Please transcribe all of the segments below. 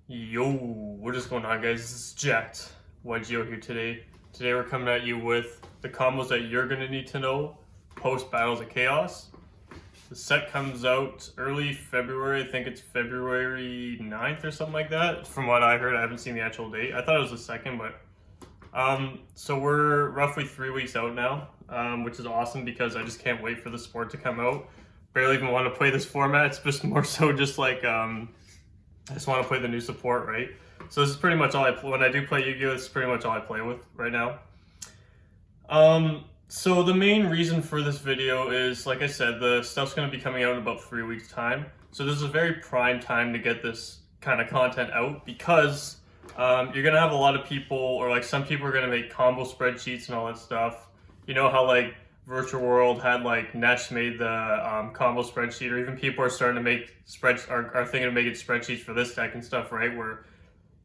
Yo, what is going on, guys? This is Jacked YGO here today. Today we're coming at you with the combos that you're going to need to know post Battles of Chaos. The set comes out early February. I think it's February 9th or something like that. From what I heard, I haven't seen the actual date. I thought it was the 2nd, but so we're roughly 3 weeks out now, which is awesome because I just can't wait for the sport to come out. Barely even want to play this format. It's just more so just like I just want to play the new support, right? So this is pretty much all I play. When I do play Yu-Gi-Oh, this is pretty much all I play with right now. So the main reason for this video is, like I said, the stuff's going to be coming out in about 3 weeks' time. So this is a very prime time to get this kind of content out because you're going to have a lot of people, or like some people are going to make combo spreadsheets and all that stuff. You know how like Virtual World had like Nesh made the combo spreadsheet, or even people are starting to make are thinking of making spreadsheets for this deck and stuff, right? Where,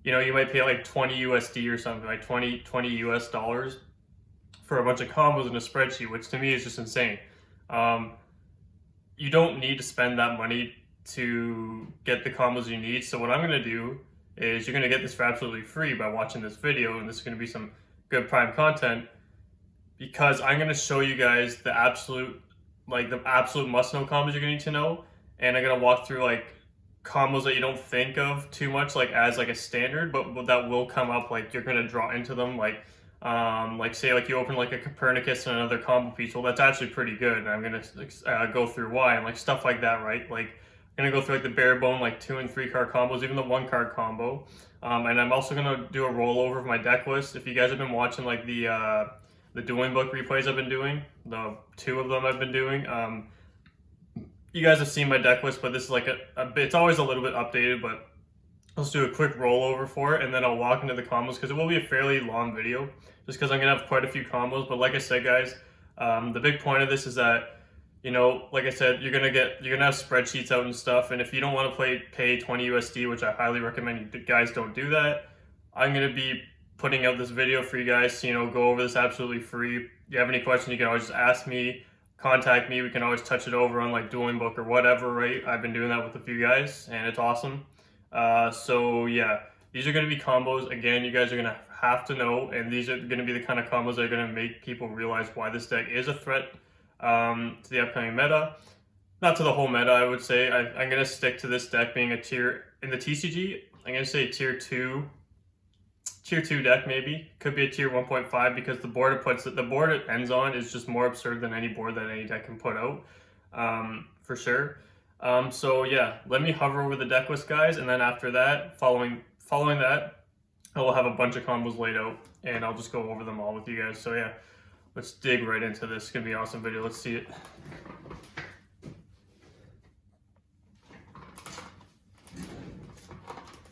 you know, you might pay like 20 USD or something, like 20 US dollars for a bunch of combos in a spreadsheet, which to me is just insane. You don't need to spend that money to get the combos you need. So what I'm going to do is you're going to get this for absolutely free by watching this video, and this is going to be some good prime content, because I'm going to show you guys the absolute must-know combos you're going to need to know, and I'm going to walk through like combos that you don't think of too much like as like a standard, but that will come up, like you're going to draw into them, like say like you open like a Copernicus and another combo piece, well that's actually pretty good, and I'm going to go through why, and like stuff like that, right? Like I'm going to go through like the bare bone like 2 and 3 card combos, even the 1 card combo, and I'm also going to do a rollover of my deck list. If you guys have been watching like the dueling book replays I've been doing, the 2 of them I've been doing, you guys have seen my deck list, but this is like it's always a little bit updated, but let's do a quick rollover for it, and then I'll walk into the combos, because it will be a fairly long video, just because I'm going to have quite a few combos. But like I said, guys, the big point of this is that, you know, like I said, you're gonna have spreadsheets out and stuff, and if you don't want to pay 20 USD, which I highly recommend you guys don't do that, I'm going to be putting out this video for you guys to, you know, go over this absolutely free. If you have any questions, you can always just ask me, contact me. We can always touch it over on like dueling book or whatever, right? I've been doing that with a few guys, and it's awesome. So yeah, these are going to be combos. Again, you guys are going to have to know, and these are going to be the kind of combos that are going to make people realize why this deck is a threat to the upcoming meta. Not to the whole meta, I would say. I'm going to stick to this deck being a tier in the TCG. I'm going to say tier 2 deck, maybe. Could be a tier 1.5, because the board it ends on is just more absurd than any board that any deck can put out, for sure. So yeah, let me hover over the deck list, guys, and then after that, following that, I will have a bunch of combos laid out, and I'll just go over them all with you guys. So yeah, let's dig right into this. It's gonna be an awesome video. Let's see it.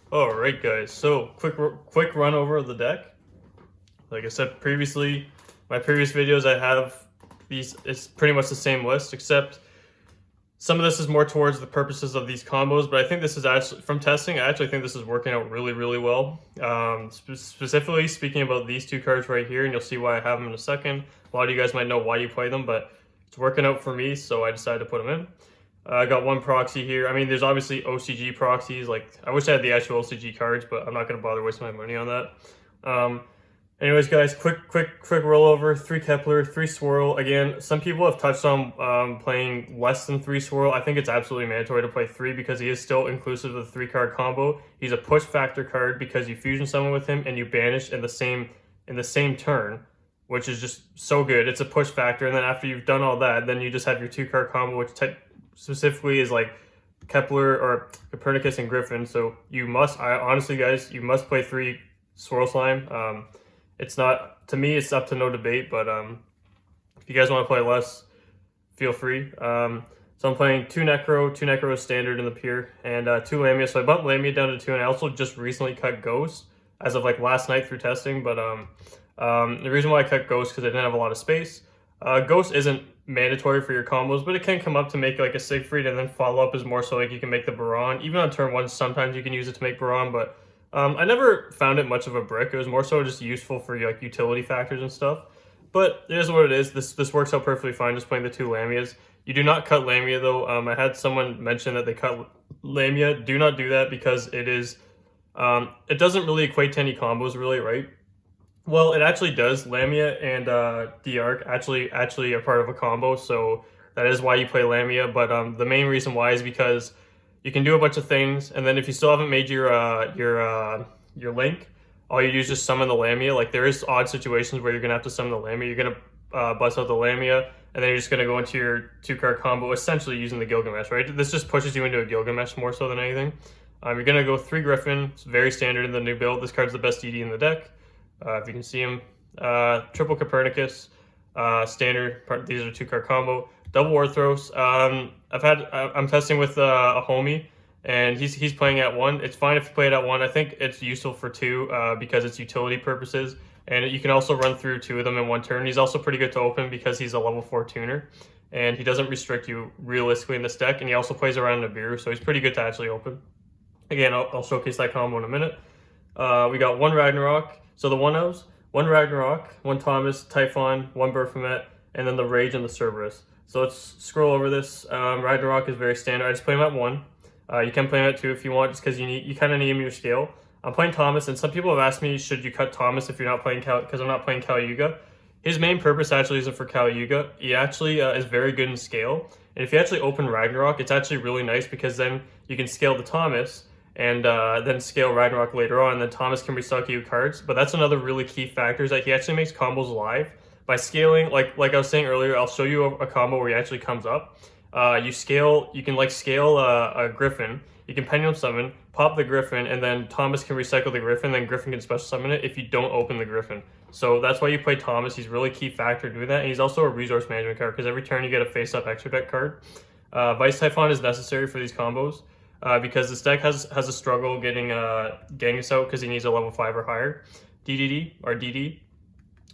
Alright, guys, so quick run over of the deck. Like I said previously, my previous videos, I have these, it's pretty much the same list, except some of this is more towards the purposes of these combos, but I think this is actually, from testing, I actually think this is working out really, really well. Specifically speaking about these 2 cards right here, and you'll see why I have them in a second. A lot of you guys might know why you play them, but it's working out for me, so I decided to put them in. I got 1 proxy here. I mean, there's obviously OCG proxies. Like, I wish I had the actual OCG cards, but I'm not going to bother wasting my money on that. Anyways, guys, quick rollover. 3 Kepler, 3 Swirl. Again, some people have touched on playing less than 3 Swirl. I think it's absolutely mandatory to play 3, because he is still inclusive of the 3-card combo. He's a push factor card because you fusion summon with him and you banish in the same turn, which is just so good. It's a push factor, and then after you've done all that, then you just have your 2-card combo, which specifically is like Kepler or Copernicus and Griffin. So honestly, guys, you must play 3 Swirl Slime. It's not, to me, it's up to no debate, but if you guys want to play less, feel free. So I'm playing 2 Necro standard in the pier, and 2 Lamia. So I bumped Lamia down to 2, and I also just recently cut Ghost as of like last night through testing. But the reason why I cut Ghost, because I didn't have a lot of space. Ghost isn't mandatory for your combos, but it can come up to make like a Siegfried, and then follow up is more so like you can make the Baron. Even on turn 1, sometimes you can use it to make Baron, but I never found it much of a brick. It was more so just useful for like utility factors and stuff. But it is what it is. This works out perfectly fine, just playing the 2 Lamias. You do not cut Lamia though. I had someone mention that they cut Lamia. Do not do that, because it is It doesn't really equate to any combos really, right? Well, it actually does. Lamia and D-Arc actually are part of a combo, so that is why you play Lamia. But the main reason why is because you can do a bunch of things, and then if you still haven't made your link, all you do is just summon the Lamia. Like there is odd situations where you're gonna have to summon the Lamia. You're gonna bust out the Lamia, and then you're just gonna go into your 2-card combo, essentially using the Gilgamesh, right? This just pushes you into a Gilgamesh more so than anything. You're gonna go 3 Griffin. It's very standard in the new build. This card's the best DD in the deck. If you can see him, triple Copernicus, standard. These are 2-card combo. Double Orthros. I'm testing with a homie, and he's playing at 1. It's fine if you play it at 1. I think it's useful for 2 because it's utility purposes, and you can also run through 2 of them in 1 turn. He's also pretty good to open because he's a level 4 tuner, and he doesn't restrict you realistically in this deck. And he also plays around Nibiru, so he's pretty good to actually open. Again, I'll showcase that combo in a minute. We got 1 Ragnarok. So the 1-0s, 1 Ragnarok, 1 Thomas, Typhon, 1 Baphomet, and then the Rage and the Cerberus. So let's scroll over this. Ragnarok is very standard. I just play him at 1. You can play him at 2 if you want, just because you kind of need him in your scale. I'm playing Thomas, and some people have asked me, should you cut Thomas if you're not playing because I'm not playing Kali Yuga. His main purpose actually isn't for Kali Yuga. He actually is very good in scale. And if you actually open Ragnarok, it's actually really nice because then you can scale the Thomas, and then scale Ragnarok later on, and then Thomas can restock you cards. But that's another really key factor, is that he actually makes combos live by scaling. Like I was saying earlier, I'll show you a combo where he actually comes up. You can scale a Griffin. You can Pendulum Summon, pop the Griffin, and then Thomas can recycle the Griffin, then Griffin can special summon it if you don't open the Griffin. So that's why you play Thomas. He's really key factor doing that, and he's also a resource management card because every turn you get a face-up extra deck card. Vice Typhon is necessary for these combos. Because this deck has a struggle getting Genghis out because he needs a level 5 or higher DDD or DD.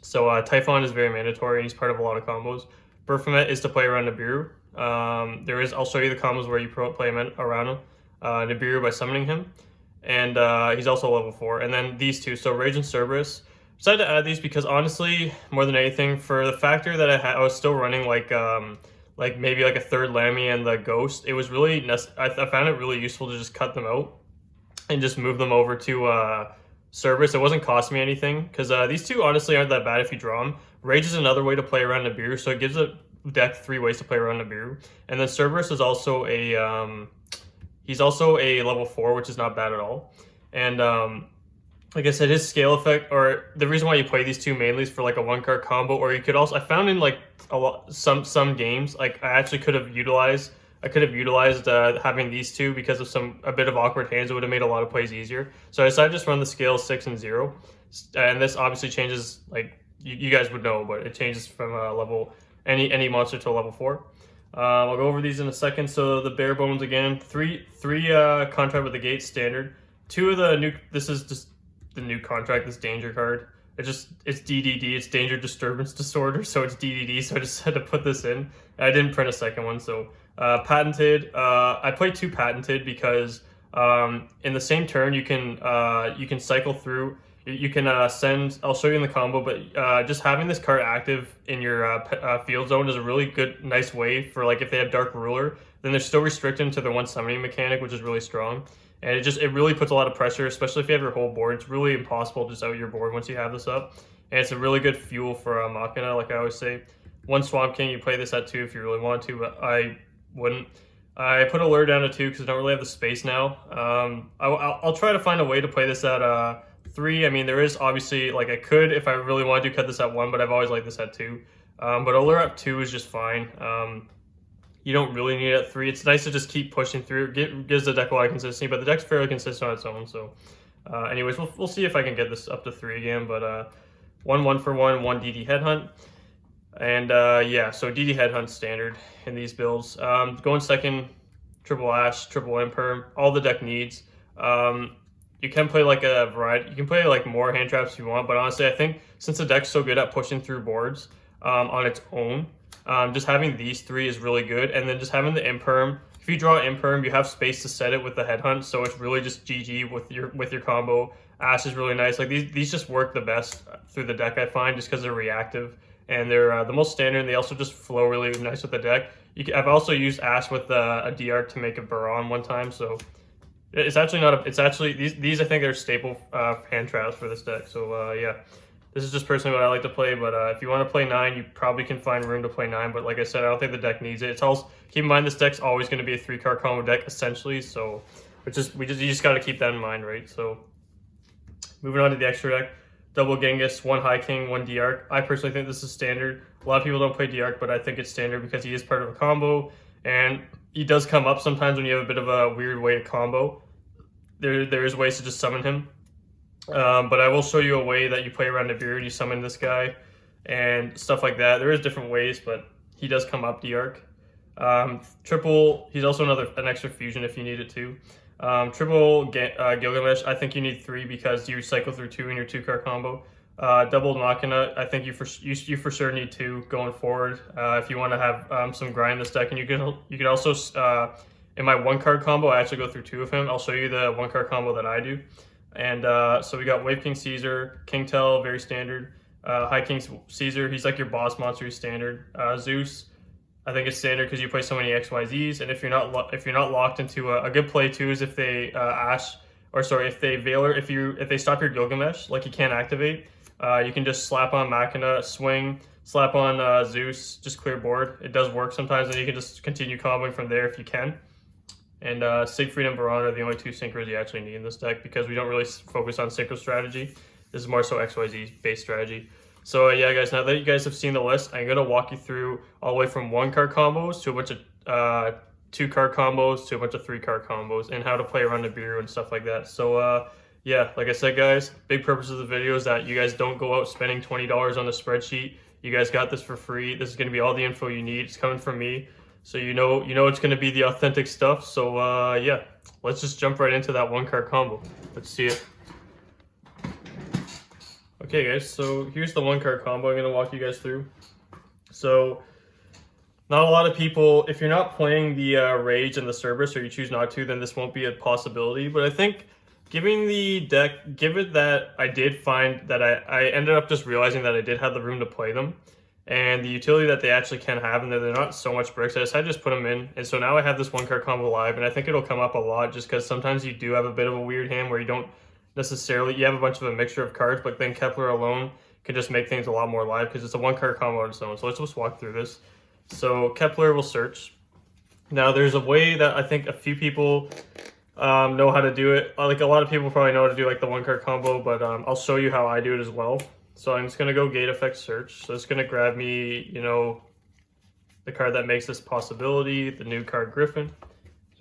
So Typhon is very mandatory, and he's part of a lot of combos. Baphomet is to play around Nibiru. I'll show you the combos where you play him around him. Nibiru by summoning him, and he's also level 4. And then these 2, so Rage and Cerberus. Decided to add these because honestly, more than anything, for the factor that I was still running like maybe like a 3rd Lamia and the Ghost, it was really I found it really useful to just cut them out and just move them over to Cerberus. It wasn't costing me anything because these 2 honestly aren't that bad if you draw them. Rage is another way to play around Nibiru, so it gives a deck 3 ways to play around Nibiru. And then Cerberus is also he's also a level 4, which is not bad at all. And like I said, his scale effect, or the reason why you play these 2 mainly is for like a 1-card combo, or you could also, I found in like some games, like I actually could have utilized having these 2 because of a bit of awkward hands. It would have made a lot of plays easier. So I decided to just run the scale 6 and 0. And this obviously changes, like you guys would know, but it changes from level, any monster to a level 4. I'll go over these in a second. So the bare bones again, three contract with the gate standard. 2 of the new, this is just the new contract, this danger card. It's DDD, it's danger disturbance disorder, so it's DDD, so I just had to put this in. I didn't print a second one. So patented, I played 2 patented because in the same turn you can cycle through, you can send, I'll show you in the combo, but just having this card active in your field zone is a really good, nice way for, like, if they have Dark Ruler, then they're still restricted to their 1 summoning mechanic, which is really strong. And it really puts a lot of pressure, especially if you have your whole board. It's really impossible to just out your board once you have this up. And it's a really good fuel for Machina, like I always say. 1 Swamp King, you play this at 2 if you really want to, but I wouldn't. I put Allure down to 2 because I don't really have the space now. I'll try to find a way to play this at 3. I mean, there is obviously, like, I could, if I really wanted to, cut this at 1, but I've always liked this at 2. But Allure at 2 is just fine. You don't really need it at 3. It's nice to just keep pushing through. Gives the deck a lot of consistency, but the deck's fairly consistent on its own. So, anyways, we'll see if I can get this up to 3 again. But 1 for 1 DD Headhunt, and yeah. So DD Headhunt standard in these builds. Going second, triple Ash, triple Imperm. All the deck needs. You can play like a variety. You can play like more hand traps if you want. But honestly, I think since the deck's so good at pushing through boards on its own. Just having these 3 is really good, and then just having the Imperm. If you draw Imperm, you have space to set it with the Headhunt, so it's really just GG with your combo. Ash is really nice. Like these just work the best through the deck, I find, just because they're reactive and they're the most standard. And they also just flow really nice with the deck. I've also used Ash with a D-Arc to make a Baron one time, so It's actually not a. It's actually these I think are staple hand traps for this deck. So yeah, this is just personally what I like to play. But if you want to play 9, you probably can find room to play 9. But like I said, I don't think the deck needs it. It's also keep in mind this deck's always going to be a 3-card combo deck essentially. So you just got to keep that in mind, right? So moving on to the extra deck, double Genghis, 1 High King, 1 D-Arc. I personally think this is standard. A lot of people don't play D-Arc, but I think it's standard because he is part of a combo, and he does come up sometimes when you have a bit of a weird way to combo. There is ways to just summon him, but I will show you a way that you play around Nibiru and you summon this guy and stuff like that. There is different ways, but he does come up D-Arc. Triple, he's also an extra fusion if you need it too. Triple Gilgamesh, I think you need 3 because you cycle through 2 in your 2-card combo. Double Machina, I think you for sure need 2 going forward if you want to have some grind in this deck. And you can also in my 1-card combo, I actually go through 2 of him. I'll show you the 1-card combo that I do. And so we got Wave King Caesar, King Tell, very standard. High King Caesar, he's like your boss monster, he's standard. Zeus, I think it's standard because you play so many XYZs. And if you're not locked into a good play too is if they if they Veiler, if they stop your Gilgamesh, like you can't activate, you can just slap on Machina, swing, slap on Zeus, just clear board. It does work sometimes, and you can just continue comboing from there if you can. And Siegfried and Baron are the only 2 synchros you actually need in this deck because we don't really focus on synchro strategy. This is more so XYZ based strategy. So yeah, guys, now that you guys have seen the list, I'm going to walk you through all the way from 1-card combos to a bunch of 2-card combos to a bunch of 3-card combos and how to play around Nibiru and stuff like that. So yeah, like I said, guys, big purpose of the video is that you guys don't go out spending $20 on the spreadsheet. You guys got this for free. This is going to be all the info you need. It's coming from me. So you know it's going to be the authentic stuff. So yeah, let's just jump right into that 1-card combo. Let's see it. Okay, guys, so here's the 1-card combo I'm going to walk you guys through. So not a lot of people, if you're not playing the Rage and the Cerberus, or you choose not to, then this won't be a possibility. But I think given that I did find that I ended up just realizing that I did have the room to play them, and the utility that they actually can have, and that they're not so much bricks, I decided to just put them in. And so now I have this 1-card combo live, and I think it'll come up a lot just because sometimes you do have a bit of a weird hand where you don't necessarily, you have a bunch of a mixture of cards, but then Kepler alone can just make things a lot more live because it's a 1-card combo on its own. So let's just walk through this. So Kepler will search. Now there's a way that I think a few people know how to do it. Like a lot of people probably know how to do like the 1-card combo, but I'll show you how I do it as well. So I'm just going to go gate effect search. So it's going to grab me, the card that makes this possibility, the new card Griffin. So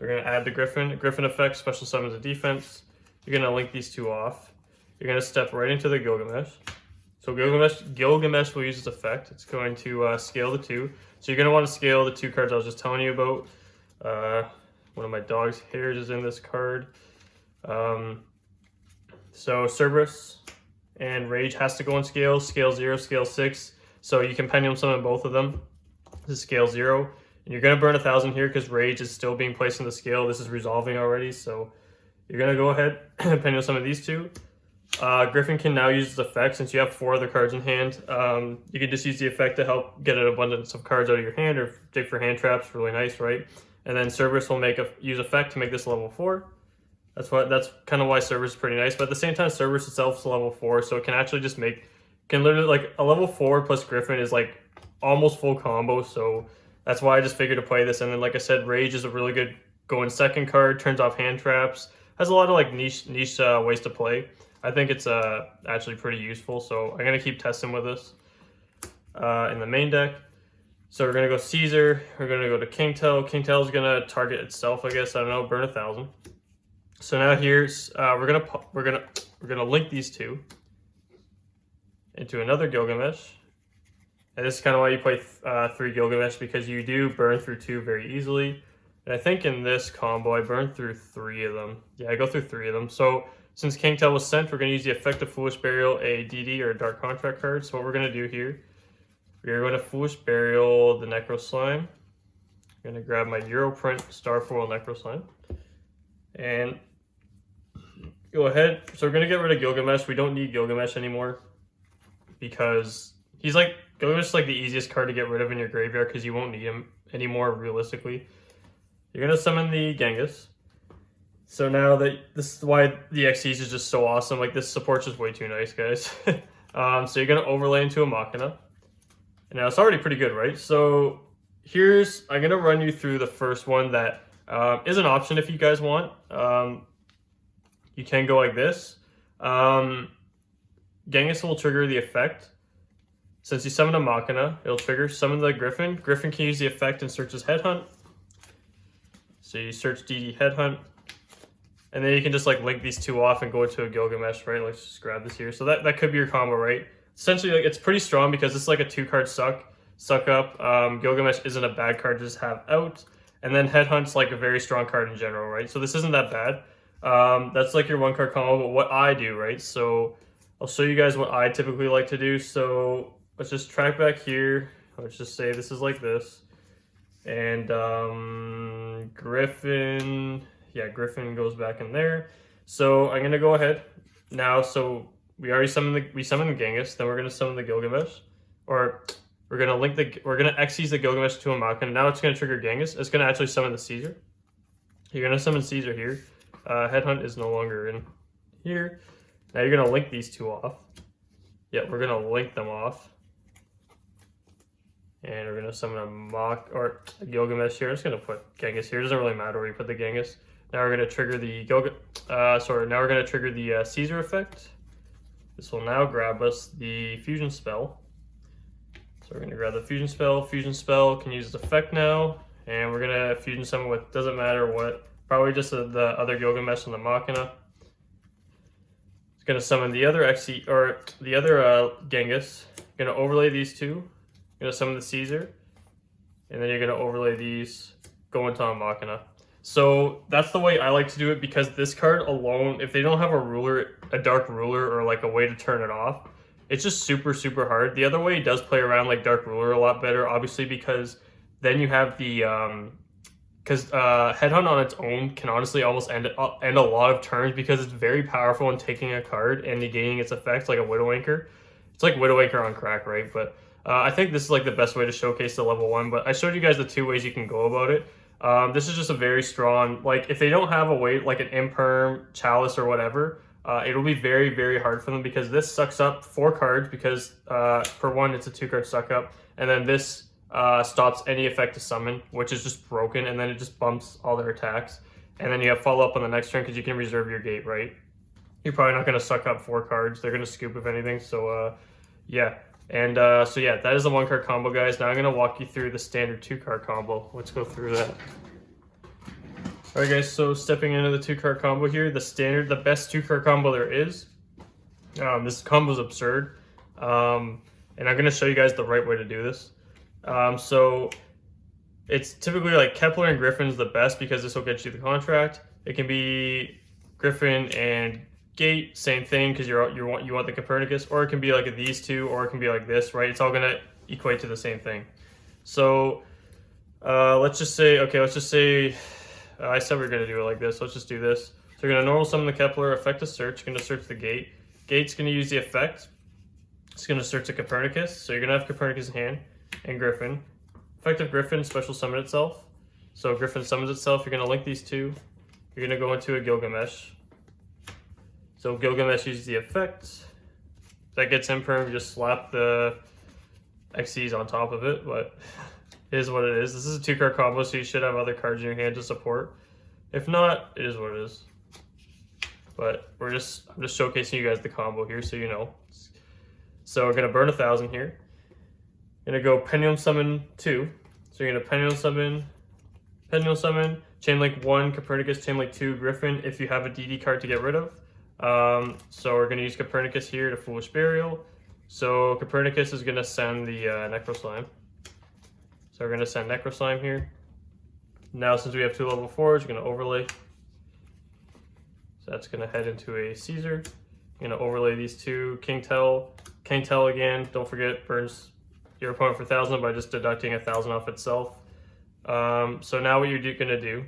we're going to add the Griffin. Griffin effect, special summons a defense. You're going to link these 2 off. You're going to step right into the Gilgamesh. So Gilgamesh will use its effect. It's going to scale the 2. So you're going to want to scale the 2 cards I was just telling you about. One of my dog's hairs is in this card. So Cerberus and Rage has to go in scale 0, scale 6. So you can pendulum summon both of them. This is scale 0. And you're going to burn 1,000 here because Rage is still being placed in the scale. This is resolving already, so you're going to go ahead and pendulum summon these 2. Griffin can now use its effect since you have 4 other cards in hand. You can just use the effect to help get an abundance of cards out of your hand or dig for hand traps. Really nice, right? And then Cerberus will use effect to make this level 4. That's kind of why Cerberus is pretty nice. But at the same time, Cerberus itself is level 4, so it can actually just literally like a level 4 plus Griffin is like almost full combo. So that's why I just figured to play this. And then like I said, Rage is a really good go in 2nd card, turns off hand traps. Has a lot of like niche ways to play. I think it's actually pretty useful, so I'm going to keep testing with this in the main deck. So we're going to go Caesar, we're going to go to King Tell. King Tell is going to target itself, I guess, I don't know, burn 1,000. So now here's, we're gonna link these 2 into another Gilgamesh. And this is kind of why you play 3 Gilgamesh, because you do burn through 2 very easily. And I think in this combo, I burned through 3 of them. Yeah, I go through 3 of them. So since King Tell was sent, we're going to use the effect of Foolish Burial, a DD or a Dark Contract card. So what we're going to do here, we're going to Foolish Burial the Necro Slime. I'm going to grab my Europrint Starfoil Necro Slime. And go ahead. So we're going to get rid of Gilgamesh. We don't need Gilgamesh anymore because Gilgamesh is like the easiest card to get rid of in your graveyard because you won't need him anymore realistically. You're going to summon the Genghis. So now that this is why the XCs is just so awesome. Like this support's just way too nice, guys. So you're gonna overlay into a Machina. And now it's already pretty good, right? So I'm gonna run you through the first one that is an option if you guys want. You can go like this. Genghis will trigger the effect. Since you summon a Machina, it'll trigger summon the Griffin. Griffin can use the effect and search as Headhunt. So you search DD Headhunt. And then you can just like link these two off and go into a Gilgamesh, right? Let's just grab this here. So that could be your combo, right? Essentially, like it's pretty strong because it's like a 2-card suck up. Gilgamesh isn't a bad card to just have out. And then Headhunt's like a very strong card in general, right? So this isn't that bad. That's like your 1-card combo, but what I do, right? So I'll show you guys what I typically like to do. So let's just track back here. Let's just say this is like this. And Griffin, yeah, Griffin goes back in there. So I'm gonna go ahead now. So we already summoned the Genghis, then we're gonna summon the Gilgamesh. Or we're gonna Xyz the Gilgamesh to a Machina. Now it's gonna trigger Genghis. It's gonna actually summon the Caesar. You're gonna summon Caesar here. Headhunt is no longer in here. Now you're gonna link these two off. Yeah, we're gonna link them off. And we're gonna summon a Gilgamesh here. I'm just gonna put Genghis here. It doesn't really matter where you put the Genghis. Now we're gonna trigger the Caesar effect. This will now grab us the fusion spell. So we're gonna grab the fusion spell. Fusion spell can use its effect now, and we're gonna fusion summon with doesn't matter what. Probably just the other Gilgamesh and the Machina. It's gonna summon the other Genghis. Gonna overlay these two. Gonna summon the Caesar, and then you're gonna overlay these, go into a Machina. So that's the way I like to do it because this card alone, if they don't have a dark ruler or like a way to turn it off, it's just super, super hard. The other way does play around like dark ruler a lot better, obviously, because then you have the, Headhunt on its own can honestly almost end a lot of turns because it's very powerful in taking a card and negating its effects like a Widow Anchor. It's like Widow Anchor on crack, right? But I think this is like the best way to showcase the level 1, but I showed you guys the 2 ways you can go about it. This is just a very strong, like if they don't have a way, like an Imperm, Chalice or whatever, it'll be very, very hard for them because this sucks up 4 cards because per one, it's a 2-card suck up. And then this stops any effect to summon, which is just broken. And then it just bumps all their attacks. And then you have follow up on the next turn because you can reserve your gate, right? You're probably not going to suck up 4 cards. They're going to scoop if anything. So yeah. And so yeah, that is the 1-card combo, guys. Now I'm going to walk you through the standard 2-card combo. Let's go through that. Alright guys, so stepping into the 2-card combo here, the best 2-card combo there is. This combo is absurd. And I'm going to show you guys the right way to do this. So it's typically like Kepler and Griffin is the best because this will get you the contract. It can be Griffin and Gate, same thing because you want the Copernicus, or it can be like these two, or it can be like this, right? It's all gonna equate to the same thing. So let's just say I said we are gonna do it like this. Let's just do this. So you're gonna normal summon the Kepler, effect a search. You're gonna search the Gate. Gate's gonna use the effect. It's gonna search the Copernicus. So you're gonna have Copernicus in hand and Griffin. Effect of Griffin, special summon itself. So Griffin summons itself. You're gonna link these two. You're gonna go into a Gilgamesh. So Gilgamesh uses the effect. If that gets Imperm, you just slap the XCs on top of it, but it is what it is. This is a 2-card combo, so you should have other cards in your hand to support. If not, it is what it is. But I'm just showcasing you guys the combo here so you know. So we're gonna burn 1,000 here. Gonna go Pendulum Summon 2. So you're gonna Pendulum Summon, Chain Link 1, Copernicus, Chain Link 2, Griffin, if you have a DD card to get rid of. So we're going to use Copernicus here to Foolish Burial. So Copernicus is going to send the Necro Slime. So we're going to send Necro Slime here. Now since we have 2 level 4s, we're going to overlay. So that's going to head into a Caesar. You're going to overlay these two. King Tell again, don't forget, burns your opponent for 1,000 by just deducting 1,000 off itself. So now what you're going to do,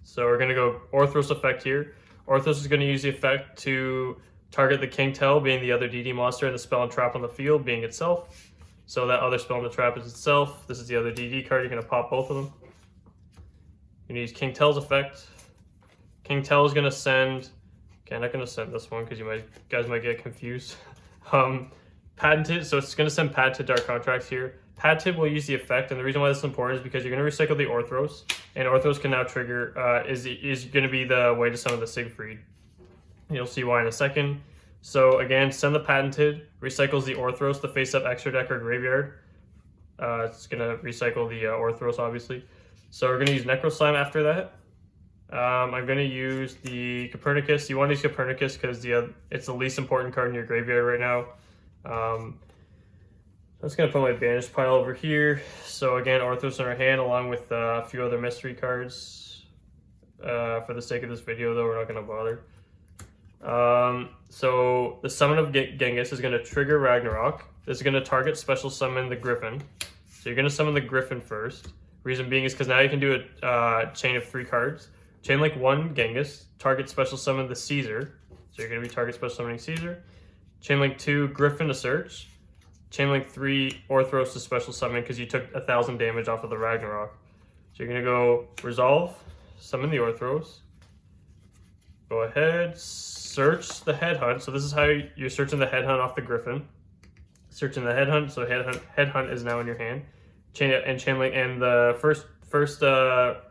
so we're going to go Orthros effect here. Orthros is going to use the effect to target the King Tell, being the other DD monster, and the spell and trap on the field, being itself. So that other spell and the trap is itself. This is the other DD card. You're going to pop both of them. You're going to use King Tell's effect. King Tell is going to send... Okay, I'm not going to send this one because you guys might get confused. Patented, so it's going to send patented dark contracts here. Patented will use the effect, and the reason why this is important is because you're going to recycle the Orthros, and Orthros can now trigger, is going to be the way to summon the Siegfried. You'll see why in a second. So again, send the patented, recycles the Orthros, the face-up extra deck or graveyard. It's going to recycle the Orthros, obviously. So we're going to use Necro Slime after that. I'm going to use the Copernicus. You want to use Copernicus because it's the least important card in your graveyard right now. I'm just going to put my banished pile over here. So again, Orthros in our hand along with a few other mystery cards. For the sake of this video though, we're not going to bother. So the summon of Genghis is going to trigger Ragnarok. This is going to target special summon the Griffin. So you're going to summon the Griffin first. Reason being is because now you can do a chain of 3 cards. Chain Link 1, Genghis. Target special summon the Caesar. So you're going to be target special summoning Caesar. Chain Link 2, Griffin to search. Chain Link 3, Orthros to special summon because you took 1,000 damage off of the Ragnarok. So you're going to go Resolve, summon the Orthros. Go ahead, search the Headhunt. So this is how you're searching the Headhunt off the Griffin. Searching the Headhunt, so Headhunt is now in your hand. Chain Link, and the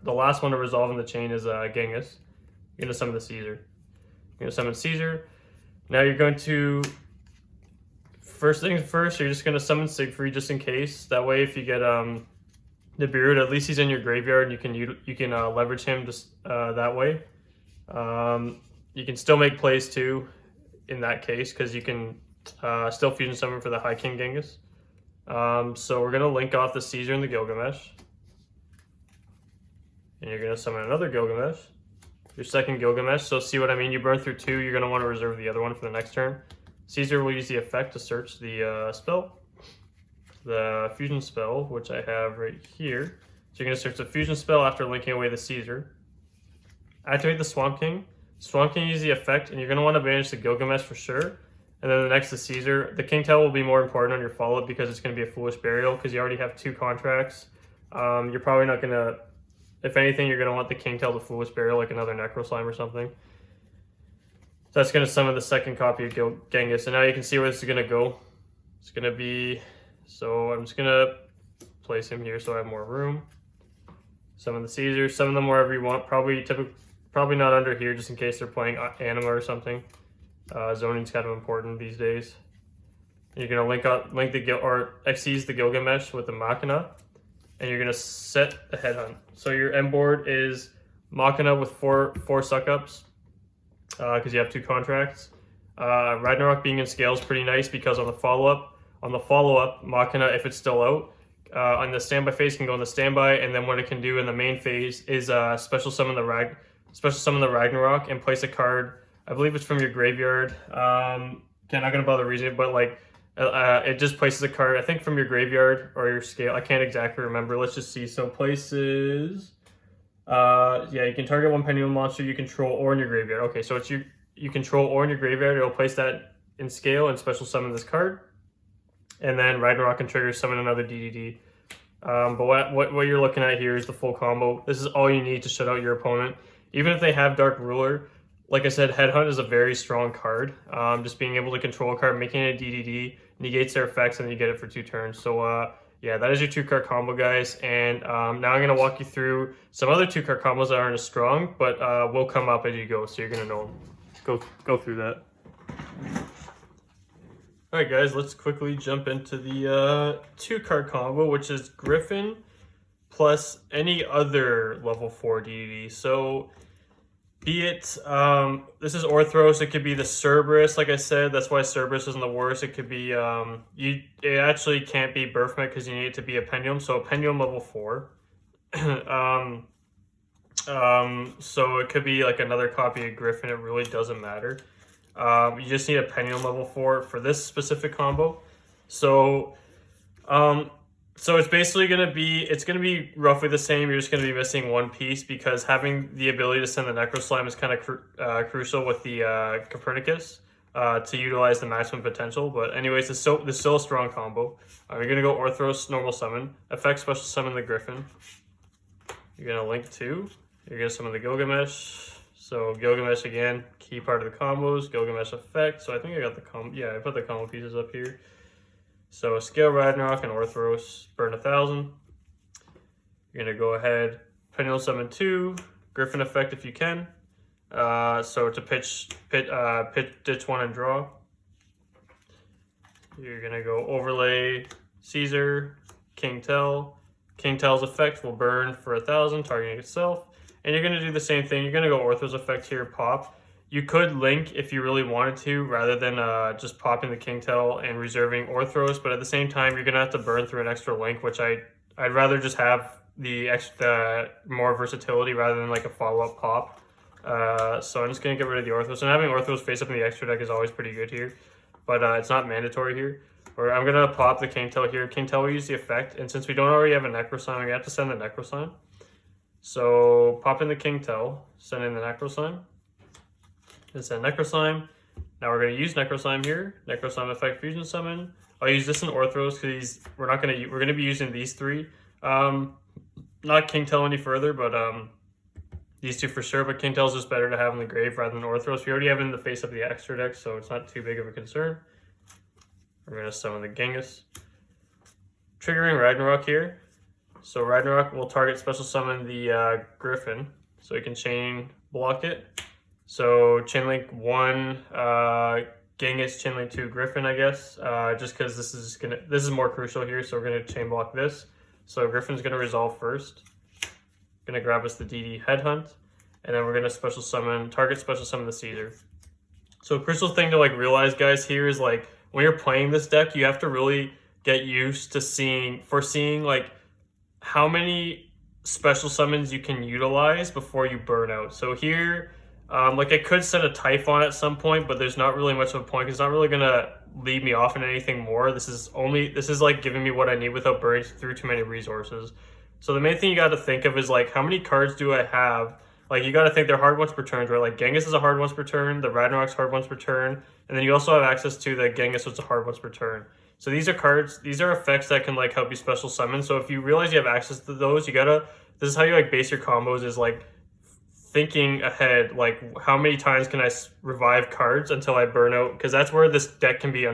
last one to resolve in the chain is Genghis. You're gonna summon the Caesar. You're gonna summon Caesar. Now you're going to, first things first, you're just gonna summon Siegfried just in case. That way, if you get the Beard, at least he's in your graveyard, and you can leverage him just that way. You can still make plays too, in that case, because you can still fusion summon for the High King Genghis. So we're gonna link off the Caesar and the Gilgamesh. And you're going to summon another Gilgamesh. Your second Gilgamesh. So see what I mean? You burn through 2. You're going to want to reserve the other one for the next turn. Caesar will use the effect to search the spell. The fusion spell, which I have right here. So you're going to search the fusion spell after linking away the Caesar. Activate the Swamp King. Swamp King uses the effect, and you're going to want to banish the Gilgamesh for sure. And then the next is Caesar. The King Tell will be more important on your follow-up because it's going to be a Foolish Burial because you already have 2 contracts. You're probably not going to... If anything, you're going to want the King Tell to Foolish Burial, like another Necro Slime or something. So that's going to summon the second copy of Genghis. And now you can see where this is going to go. It's going to be... So I'm just going to place him here so I have more room. Summon the Caesar. Summon them wherever you want. Probably not under here just in case they're playing Anima or something. Zoning's kind of important these days. You're going to link the Xyz the Gilgamesh with the Machina. And you're going to set the Headhunt. So your end board is Machina with four suck-ups because you have 2 contracts. Ragnarok being in scale is pretty nice because on the follow-up, Machina, if it's still out, on the standby phase can go in the standby, and then what it can do in the main phase is special summon the Ragnarok and place a card. I believe it's from your graveyard. I'm not going to bother reading it, but like it just places a card, I think from your graveyard or your scale. I can't exactly remember. Let's just see. So places, yeah, you can target 1 pendulum monster you control or in your graveyard. Okay, so it's you control or in your graveyard. It'll place that in scale and special summon this card. And then Ragnarok can trigger summon another DDD. But what you're looking at here is the full combo. This is all you need to shut out your opponent. Even if they have Dark Ruler, like I said, Headhunt is a very strong card. Just being able to control a card, making it a DDD, negates their effects, and you get it for 2 turns. So yeah, that is your 2-card combo, guys. And now I'm going to walk you through some other 2-card combos that aren't as strong, but will come up as you go, so you're going to know. Go through that. Alright guys, let's quickly jump into the 2-card combo, which is Griffin plus any other level 4 DDD. So be it, this is Orthros, it could be the Cerberus, like I said, that's why Cerberus isn't the worst. It could be, it actually can't be Birthmet because you need it to be a Pendulum, so a Pendulum level 4. So it could be like another copy of Griffin, it really doesn't matter. You just need a Pendulum level 4 for this specific combo. So, so it's basically going to be, roughly the same. You're just going to be missing 1 piece because having the ability to send the Necro Slime is kind of crucial with the Copernicus to utilize the maximum potential. But anyways, it's still a strong combo. You're going to go Orthros, normal summon, effect special summon the Griffin. You're going to link 2. You're going to summon the Gilgamesh, So Gilgamesh again, key part of the combos, Gilgamesh effect. So I think I got the I put the combo pieces up here. So scale Ragnarok and Orthros, burn 1,000. You're gonna go ahead, Pendulum Summon 2, Griffin effect if you can. So to pitch, ditch 1 and draw. You're gonna go overlay Caesar, King Tell. King Tell's effect will burn for 1,000, targeting itself. And you're gonna do the same thing. You're gonna go Orthros effect here, pop. You could link if you really wanted to, rather than just popping the King Tell and reserving Orthros. But at the same time, you're gonna have to burn through an extra link, which I'd rather just have the more versatility rather than like a follow-up pop. So I'm just gonna get rid of the Orthros, and having Orthros face up in the extra deck is always pretty good here, but it's not mandatory here. Or I'm gonna pop the King Tell here. King Tell will use the effect, and since we don't already have a Necro sign, we have to send the Necro sign. So pop in the King Tell, send in the Necro sign, and send Necro sign. Now we're gonna use Necro sign here. Necro sign effect fusion summon. I'll use this in Orthros because we're gonna be using these three. Not King Tell any further, but these two for sure. But King Tell's just better to have in the grave rather than Orthros. We already have it in the face of the extra deck, so it's not too big of a concern. We're gonna summon the Genghis. Triggering Ragnarok here. So Ragnarok will target special summon the Griffin, so you can chain block it. So chain link 1 Genghis, chain link 2 Griffin, I guess. Just because this is more crucial here, so we're gonna chain block this. So Griffin's gonna resolve first. Gonna grab us the DD Headhunt, and then we're gonna target special summon the Caesar. So a crucial thing to like realize, guys, here is like when you're playing this deck, you have to really get used to foreseeing like how many special summons you can utilize before you burn out. So here, like I could set a Typhon at some point, but there's not really much of a point because it's not really gonna lead me off in anything more. This is like giving me what I need without burning through too many resources. So the main thing you got to think of is like how many cards do I have? Like you got to think they're hard once per turn, right? Like Genghis is a hard once per turn, the Ragnarok's hard once per turn, and then you also have access to the Genghis, which is a hard once per turn. So these are effects that can like help you special summon. So if you realize you have access to those, this is how you like base your combos, is like thinking ahead, like how many times can I revive cards until I burn out? Because that's where this deck can be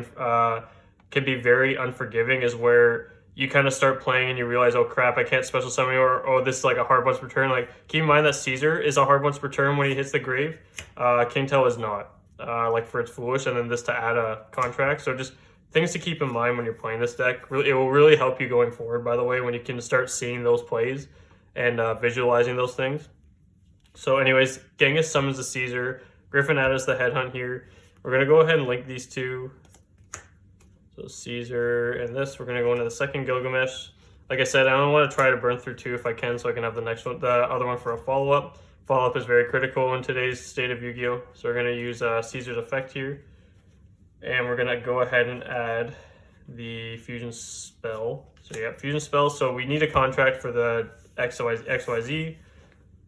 very unforgiving, is where you kind of start playing and you realize, oh crap, I can't special summon, or oh, this is like a hard once per turn. Like keep in mind that Caesar is a hard once per turn when he hits the grave. King Tell is not, like for it's foolish, and then this to add a contract. So just things to keep in mind when you're playing this deck. It will really help you going forward, by the way, when you can start seeing those plays and visualizing those things. So anyways, Genghis summons the Caesar. Griffin added the Headhunt here. We're going to go ahead and link these two. So Caesar and this. We're going to go into the second Gilgamesh. Like I said, I don't want to try to burn through 2 if I can, so I can have the other one for a follow-up. Follow-up is very critical in today's state of Yu-Gi-Oh! So we're going to use Caesar's effect here. And we're going to go ahead and add the fusion spell. So yeah, fusion spell. So we need a contract for the XYZ.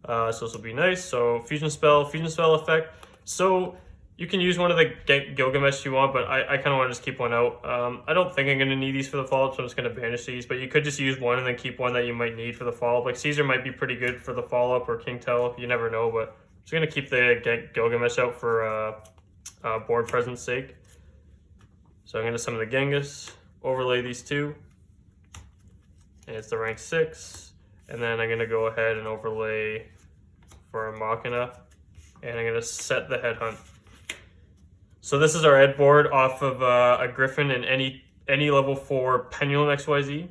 So this will be nice. So fusion spell effect. So you can use one of the Gilgamesh you want, but I kind of want to just keep one out. I don't think I'm going to need these for the follow-up, so I'm just going to banish these. But you could just use one and then keep one that you might need for the follow-up. Like Caesar might be pretty good for the follow-up, or King Tell, you never know. But I'm just going to keep the Gilgamesh out for board presence sake. So I'm going to summon the Genghis, overlay these two, and it's the rank 6. And then I'm going to go ahead and overlay for a Machina, and I'm going to set the Headhunt. So this is our ed board off of a Griffin and any level 4 Pendulum XYZ.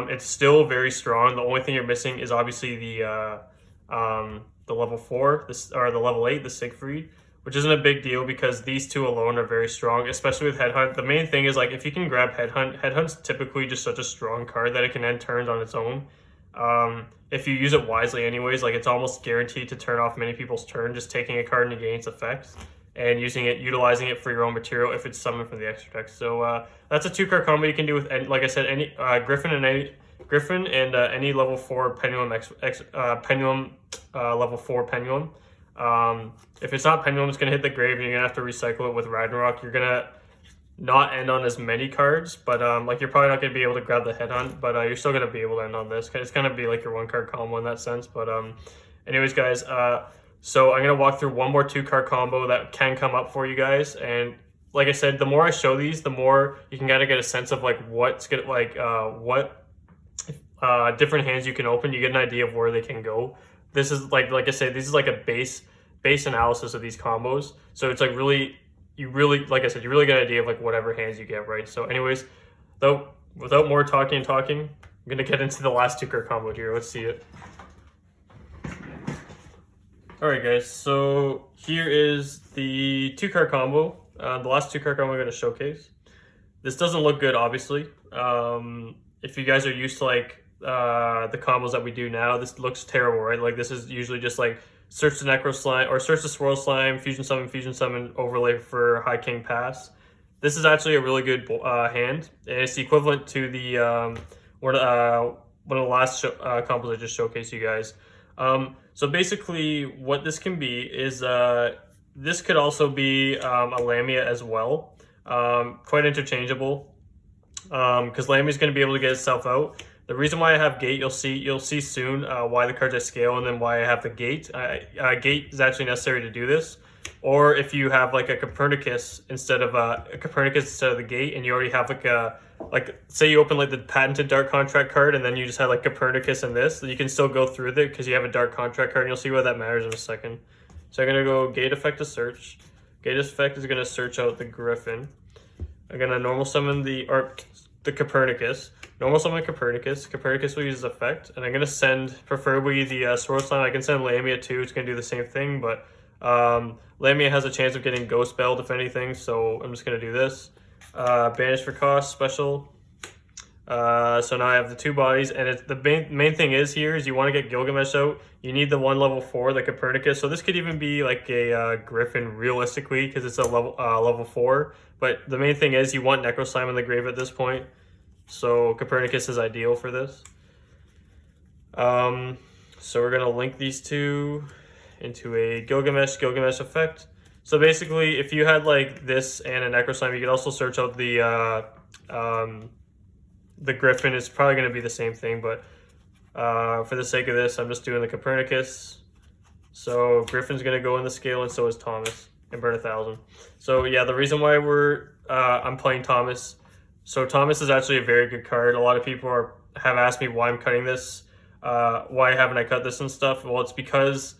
It's still very strong. The only thing you're missing is obviously the level 4, or the level 8, the Siegfried, which isn't a big deal because these two alone are very strong, especially with Headhunt. The main thing is like if you can grab Headhunt's typically just such a strong card that it can end turns on its own. If you use it wisely anyways, like it's almost guaranteed to turn off many people's turn, just taking a card negating its effects and utilizing it for your own material if it's summoned from the extra deck. So that's a 2-card combo you can do with, like I said, any Griffin and any level 4 Pendulum level 4 Pendulum. If it's not Pendulum, it's going to hit the grave and you're going to have to recycle it with Ragnarok. You're going to not end on as many cards, but like you're probably not going to be able to grab the Headhunt, but you're still going to be able to end on this. It's going to be like your 1-card combo in that sense. But anyways, guys, So I'm going to walk through one more 2-card combo that can come up for you guys. And like I said, the more I show these, the more you can kind of get a sense of like what's good, like what different hands you can open. You get an idea of where they can go. This is like I said, this is like a base analysis of these combos. So it's like like I said, you really get an idea of like whatever hands you get, right? So anyways, though, without more talking, I'm gonna get into the last 2-card combo here. Let's see it. Alright guys, so here is the 2-card combo. The last 2-card combo I'm gonna showcase. This doesn't look good, obviously. If you guys are used to like the combos that we do now, this looks terrible, right? Like this is usually just like search the Necro slime or search the swirl slime, fusion summon, overlay for high king pass. This is actually a really good hand, and it's the equivalent to the one of the last combos I just showcased you guys. So basically, what this can be is this could also be a Lamia as well, quite interchangeable. Because Lamia is going to be able to get itself out. The reason why I have gate, you'll see soon why the cards I scale and then why I have the gate. Gate is actually necessary to do this. Or if you have like a Copernicus instead of the gate, and you already have like say you open like the patented Dark Contract card, and then you just have like Copernicus and this, you can still go through it because you have a Dark Contract card, and you'll see why that matters in a second. So I'm gonna go gate effect to search. Gate effect is gonna search out the Griffin. I'm gonna normal summon the Copernicus. Normal summon Copernicus. Copernicus will use his effect, and I'm gonna send preferably the sword slime. I can send Lamia too. It's gonna do the same thing, but Lamia has a chance of getting ghost spelled if anything. So I'm just gonna do this. Banish for cost special. So now I have the 2 bodies, and it's the main thing is here is you want to get Gilgamesh out. You need the 1 level 4, the Copernicus. So this could even be like a Griffin realistically because it's a level 4. But the main thing is you want Necro slime in the grave at this point. So Copernicus is ideal for this. So we're gonna link these 2 into a Gilgamesh effect. So basically, if you had like this and a Necro slime, you could also search out the Griffin. Is probably going to be the same thing, but for the sake of this, I'm just doing the Copernicus. So Griffin's going to go in the scale, and so is Thomas, and burn 1,000. So yeah, the reason why I'm playing Thomas. So Thomas is actually a very good card. A lot of people have asked me why I'm cutting this. Why haven't I cut this and stuff? Well, it's because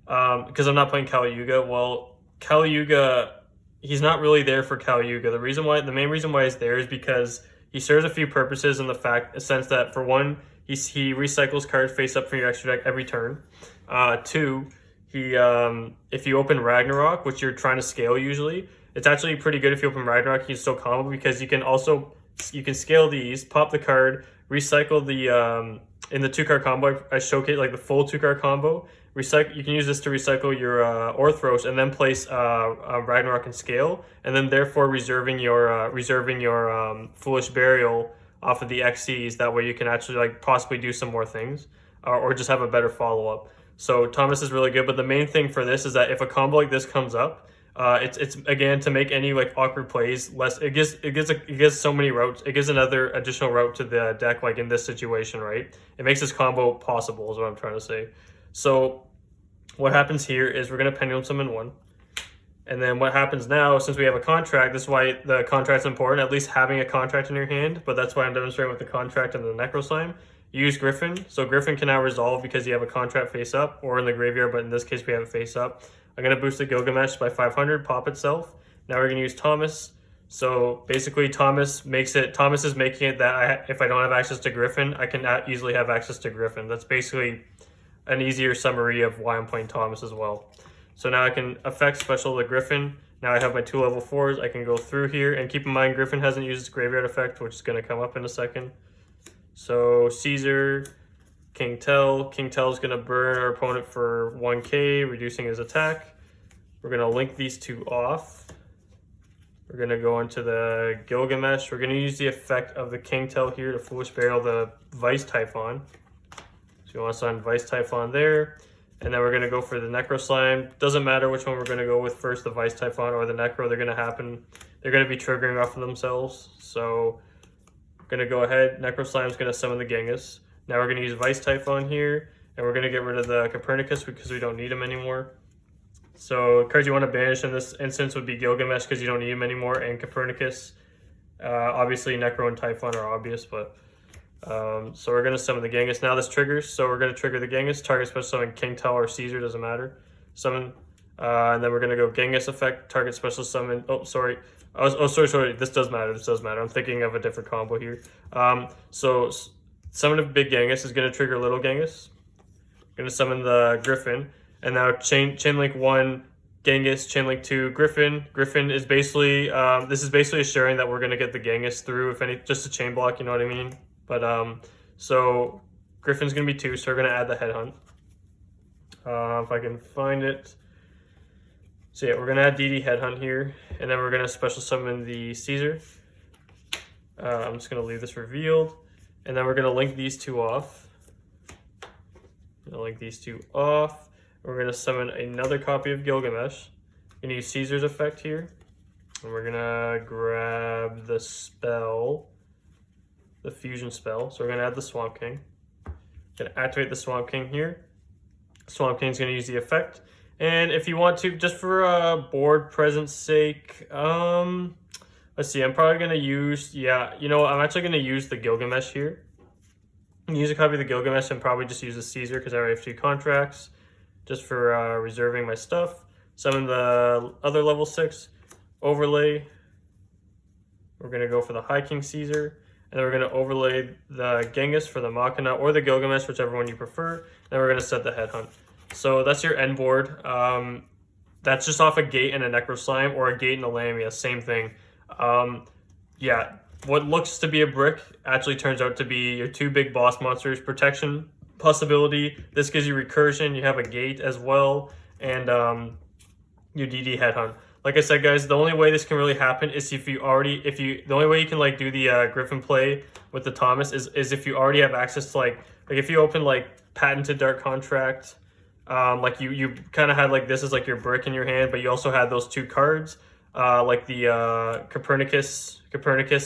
I'm not playing Kali Yuga. Well, Kali Yuga, he's not really there for Kali Yuga. The main reason why he's there is because he serves a few purposes in the sense that, for one, he recycles cards face up from your extra deck every turn. 2, if you open Ragnarok, which you're trying to scale usually, it's actually pretty good if you open Ragnarok. He's still combo because you can scale these, pop the card, recycle the in the 2-card combo I showcased, like the full 2-card combo. You can use this to recycle your Orthros and then place Ragnarok and scale, and then therefore reserving your Foolish Burial off of the XCs. That way you can actually like possibly do some more things, or just have a better follow up. So Thomas is really good, but the main thing for this is that if a combo like this comes up, it's again to make any like awkward plays less. It gives so many routes. It gives another additional route to the deck, like in this situation, right? It makes this combo possible, is what I'm trying to say. So what happens here is we're going to pendulum summon 1. And then what happens now, since we have a contract, this is why the contract's important, at least having a contract in your hand, but that's why I'm demonstrating with the contract and the Necro slime. You use Griffin, so Griffin can now resolve because you have a contract face up or in the graveyard, but in this case we have it face up. I'm going to boost the Gilgamesh by 500, pop itself. Now we're going to use Thomas. So basically Thomas is making it that if I don't have access to Griffin, I can easily have access to Griffin. That's basically an easier summary of why I'm playing Thomas as well. So now I can effect special the Griffin. Now I have my 2 level 4s. I can go through here, and keep in mind Griffin hasn't used its graveyard effect, which is going to come up in a second. So Caesar, King Tell. King Tell is going to burn our opponent for 1k, reducing his attack. We're going to link these 2 off. We're going to go into the Gilgamesh. We're going to use the effect of the King Tell here to Foolish Burial the Vice Typhon. So you want to sign Vice Typhon there. And then we're going to go for the Necro slime. Doesn't matter which one we're going to go with first, the Vice Typhon or the Necro. They're going to be triggering off of themselves. So I'm going to go ahead. Necro slime is going to summon the Genghis. Now we're going to use Vice Typhon here. And we're going to get rid of the Copernicus because we don't need him anymore. So cards you want to banish in this instance would be Gilgamesh because you don't need him anymore, and Copernicus. Obviously Necro and Typhon are obvious, but so we're going to summon the Genghis. Now this triggers, so we're going to trigger the Genghis. Target special summon King Tell or Caesar, doesn't matter. Summon, and then we're going to go Genghis effect, target special summon. Oh, sorry. Sorry. This does matter. This does matter. I'm thinking of a different combo here. So summon a big Genghis is going to trigger little Genghis. Going to summon the Griffin, and now chain link 1 Genghis, chain link 2 Griffin. Griffin is basically this is basically assuring that we're going to get the Genghis through, if any, just a chain block, you know what I mean. But so Griffin's going to be 2, so we're going to add the headhunt. If I can find it. So yeah, we're going to add DD headhunt here, and then we're going to special summon the Caesar. I'm just going to leave this revealed, and then we're going to link these 2 off. Link these 2 off. We're going to summon another copy of Gilgamesh. We're going to use Caesar's effect here. And we're going to grab the spell, the fusion spell. So we're going to add the Swamp King. Going to activate the Swamp King here. Swamp King's going to use the effect. And if you want to, just for board presence sake, let's see, I'm probably going to use, I'm actually going to use the Gilgamesh here. Use a copy of the Gilgamesh and probably just use the Caesar because I already have 2 contracts just for reserving my stuff. Summon the other level 6 overlay. We're going to go for the High King Caesar, and then we're going to overlay the Genghis for the Machina or the Gilgamesh, whichever one you prefer. Then we're going to set the headhunt. So that's your end board. That's just off a gate and a Necro Slime, or a gate and a Lamia, same thing. Yeah. What looks to be a brick actually turns out to be your 2 big boss monsters. Protection possibility. This gives you recursion. You have a gate as well, and your DD headhunt. Like I said, guys, the only way this can really happen is the only way you can like do the Griffin play with the Thomas is if you already have access to like if you open like Patented Dark Contract, like you kind of had like this is like your brick in your hand, but you also had those 2 cards. Like the Copernicus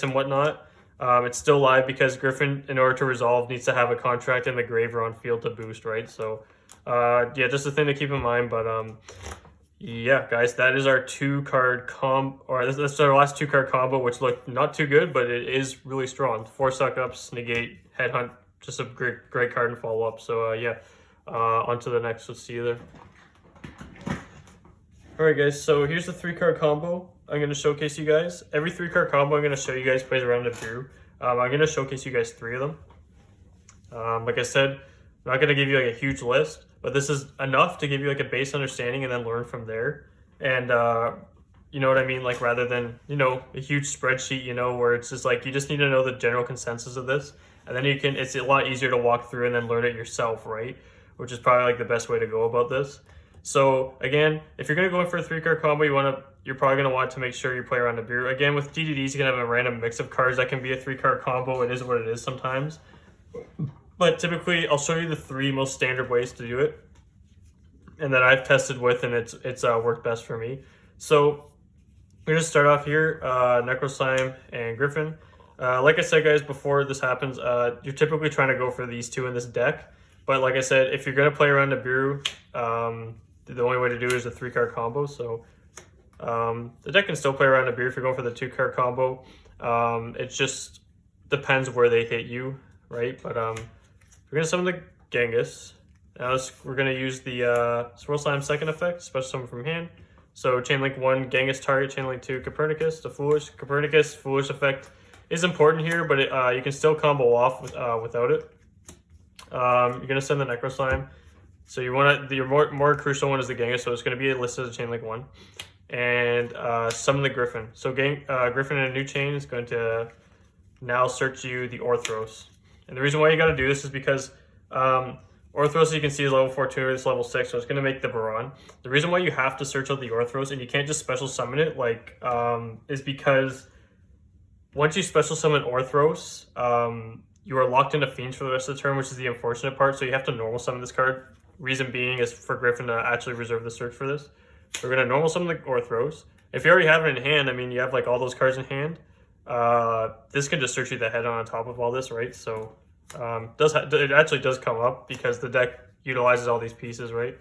and whatnot. It's still live because Griffin, in order to resolve, needs to have a contract in the grave or on field to boost, right? So, yeah, just a thing to keep in mind. But yeah, guys, that is our 2-card that's our last 2-card combo, which looked not too good, but it is really strong. 4 suck-ups, negate, headhunt, just a great card and follow-up. So, yeah, on to the next. Let's see you there. Alright guys, so here's the 3-card combo I'm going to showcase you guys. Every 3-card combo I'm going to show you guys plays around the brew. I'm going to showcase you guys 3 of them. Like I said, I'm not going to give you like a huge list, but this is enough to give you like a base understanding and then learn from there. And you know what I mean? Like rather than, a huge spreadsheet, where it's just like you just need to know the general consensus of this. And then it's a lot easier to walk through and then learn it yourself, right? Which is probably like the best way to go about this. So again, if you're going to go in for a 3-card combo, you're probably going to want to make sure you play around the beer. Again, with DDDs, you can have a random mix of cards that can be a 3-card combo. It is what it is sometimes. But typically, I'll show you the 3 most standard ways to do it, and that I've tested with, and it's worked best for me. So we're going to start off here, Necro Slime and Griffin. Like I said, guys, before this happens, you're typically trying to go for these 2 in this deck. But like I said, if you're going to play around the brew, the only way to do it is a 3-card combo. So the deck can still play around the beer if you're going for the 2-card combo. It just depends where they hit you, right? But we're going to summon the Genghis. Now we're going to use the Swirl Slime second effect, special summon from hand. So chain link 1, Genghis target, chain link 2, Copernicus, the Foolish. Copernicus, Foolish effect is important here, but you can still combo off without it. You're going to send the Necro Slime. So you want your more crucial one is the Genghis, so it's going to be listed as a chain link 1. And summon the Griffin. So Griffin in a new chain is going to now search you the Orthros. And the reason why you got to do this is because Orthros, you can see, is level 4 tuner, it's level 6, so it's going to make the Baron. The reason why you have to search out the Orthros and you can't just special summon it, is because once you special summon Orthros, you are locked into Fiends for the rest of the turn, which is the unfortunate part, so you have to normal summon this card. Reason being is for Griffin to actually reserve the search for this. So we're going to normal summon the Orthros. If you already have it in hand, I mean, you have like all those cards in hand. This can just search you the head on top of all this, right? So it actually does come up because the deck utilizes all these pieces, right?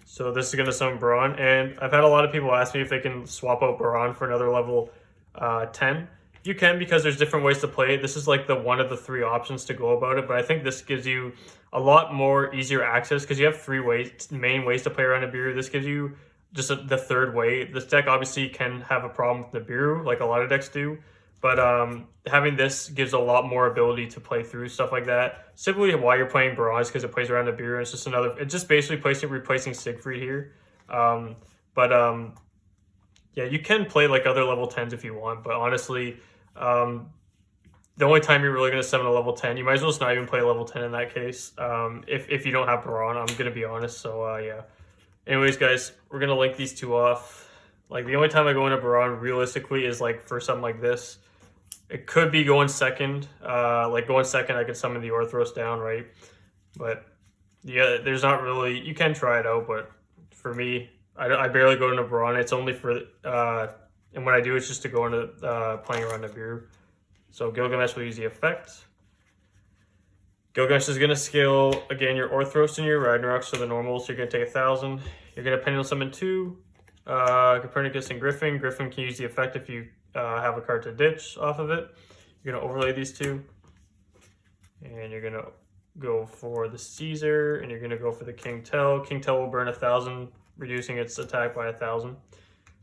So this is going to summon Brawn, and I've had a lot of people ask me if they can swap out Brawn for another level 10. You can, because there's different ways to play it. This is like the one of the 3 options to go about it, but I think this gives you a lot more easier access because you have 3 main ways to play around Nibiru. This gives you just the 3rd way. This deck obviously can have a problem with Nibiru, like a lot of decks do, but having this gives a lot more ability to play through stuff like that. Simply why you're playing Bronze, because it plays around Nibiru, and it's just basically replacing Siegfried here. Yeah, you can play like other level 10s if you want, but honestly, the only time you're really going to summon a level 10, you might as well just not even play level 10 in that case, if you don't have Baron, I'm going to be honest, so yeah. Anyways, guys, we're going to link these 2 off. Like, the only time I go into Baron, realistically, is like for something like this. It could be going second, like going second, I could summon the Orthros down, right? But, yeah, there's not really, you can try it out, but for me, I barely go into Baron. It's only for, and when I do, it's just to go into playing around Nibiru. So Gilgamesh will use the effect. Gilgamesh is going to scale, again, your Orthros and your Ragnarok, so the normals. So you're going to take 1,000. You're going to Pendulum Summon 2. Copernicus and Griffin. Griffin can use the effect if you have a card to ditch off of it. You're going to overlay these 2. And you're going to go for the Caesar, and you're going to go for the King Tell. King Tell will burn 1,000, reducing its attack by 1,000.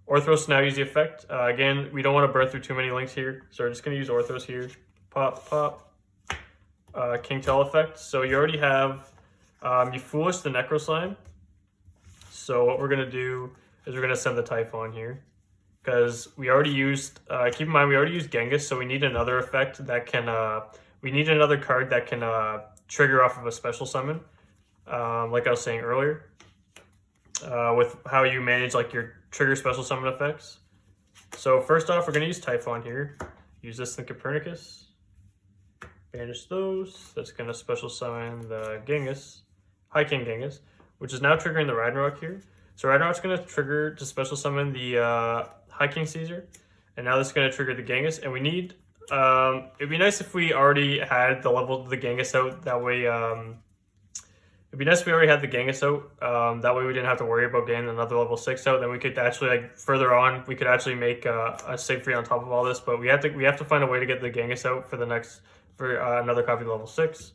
Orthros now use the effect. Again, we don't want to burn through too many links here, so we're just going to use Orthros here. Pop, pop. King Tell effect. So you already have, you Foolish the Necro Slime. So what we're going to do is we're going to send the Typhon here. Because we already used, keep in mind, we already used Genghis, so we need another effect that can, we need another card that can trigger off of a special summon. Like I was saying earlier. With how you manage like your trigger special summon effects. So first off, we're going to use Typhon here. Use this in Copernicus. Banish those. That's going to special summon the Genghis, High King Genghis, which is now triggering the Ragnarok here. So Ragnarok's going to trigger to special summon the High King Caesar. And now this is going to trigger the Genghis. And we need, it'd be nice if we already had the level of the Genghis out. That way, it'd be nice if we already had the Genghis out. That way we didn't have to worry about getting another level 6 out. Then we could actually, like, further on, we could actually make a Siegfried on top of all this. But we have to find a way to get the Genghis out for the next, for another copy of level 6.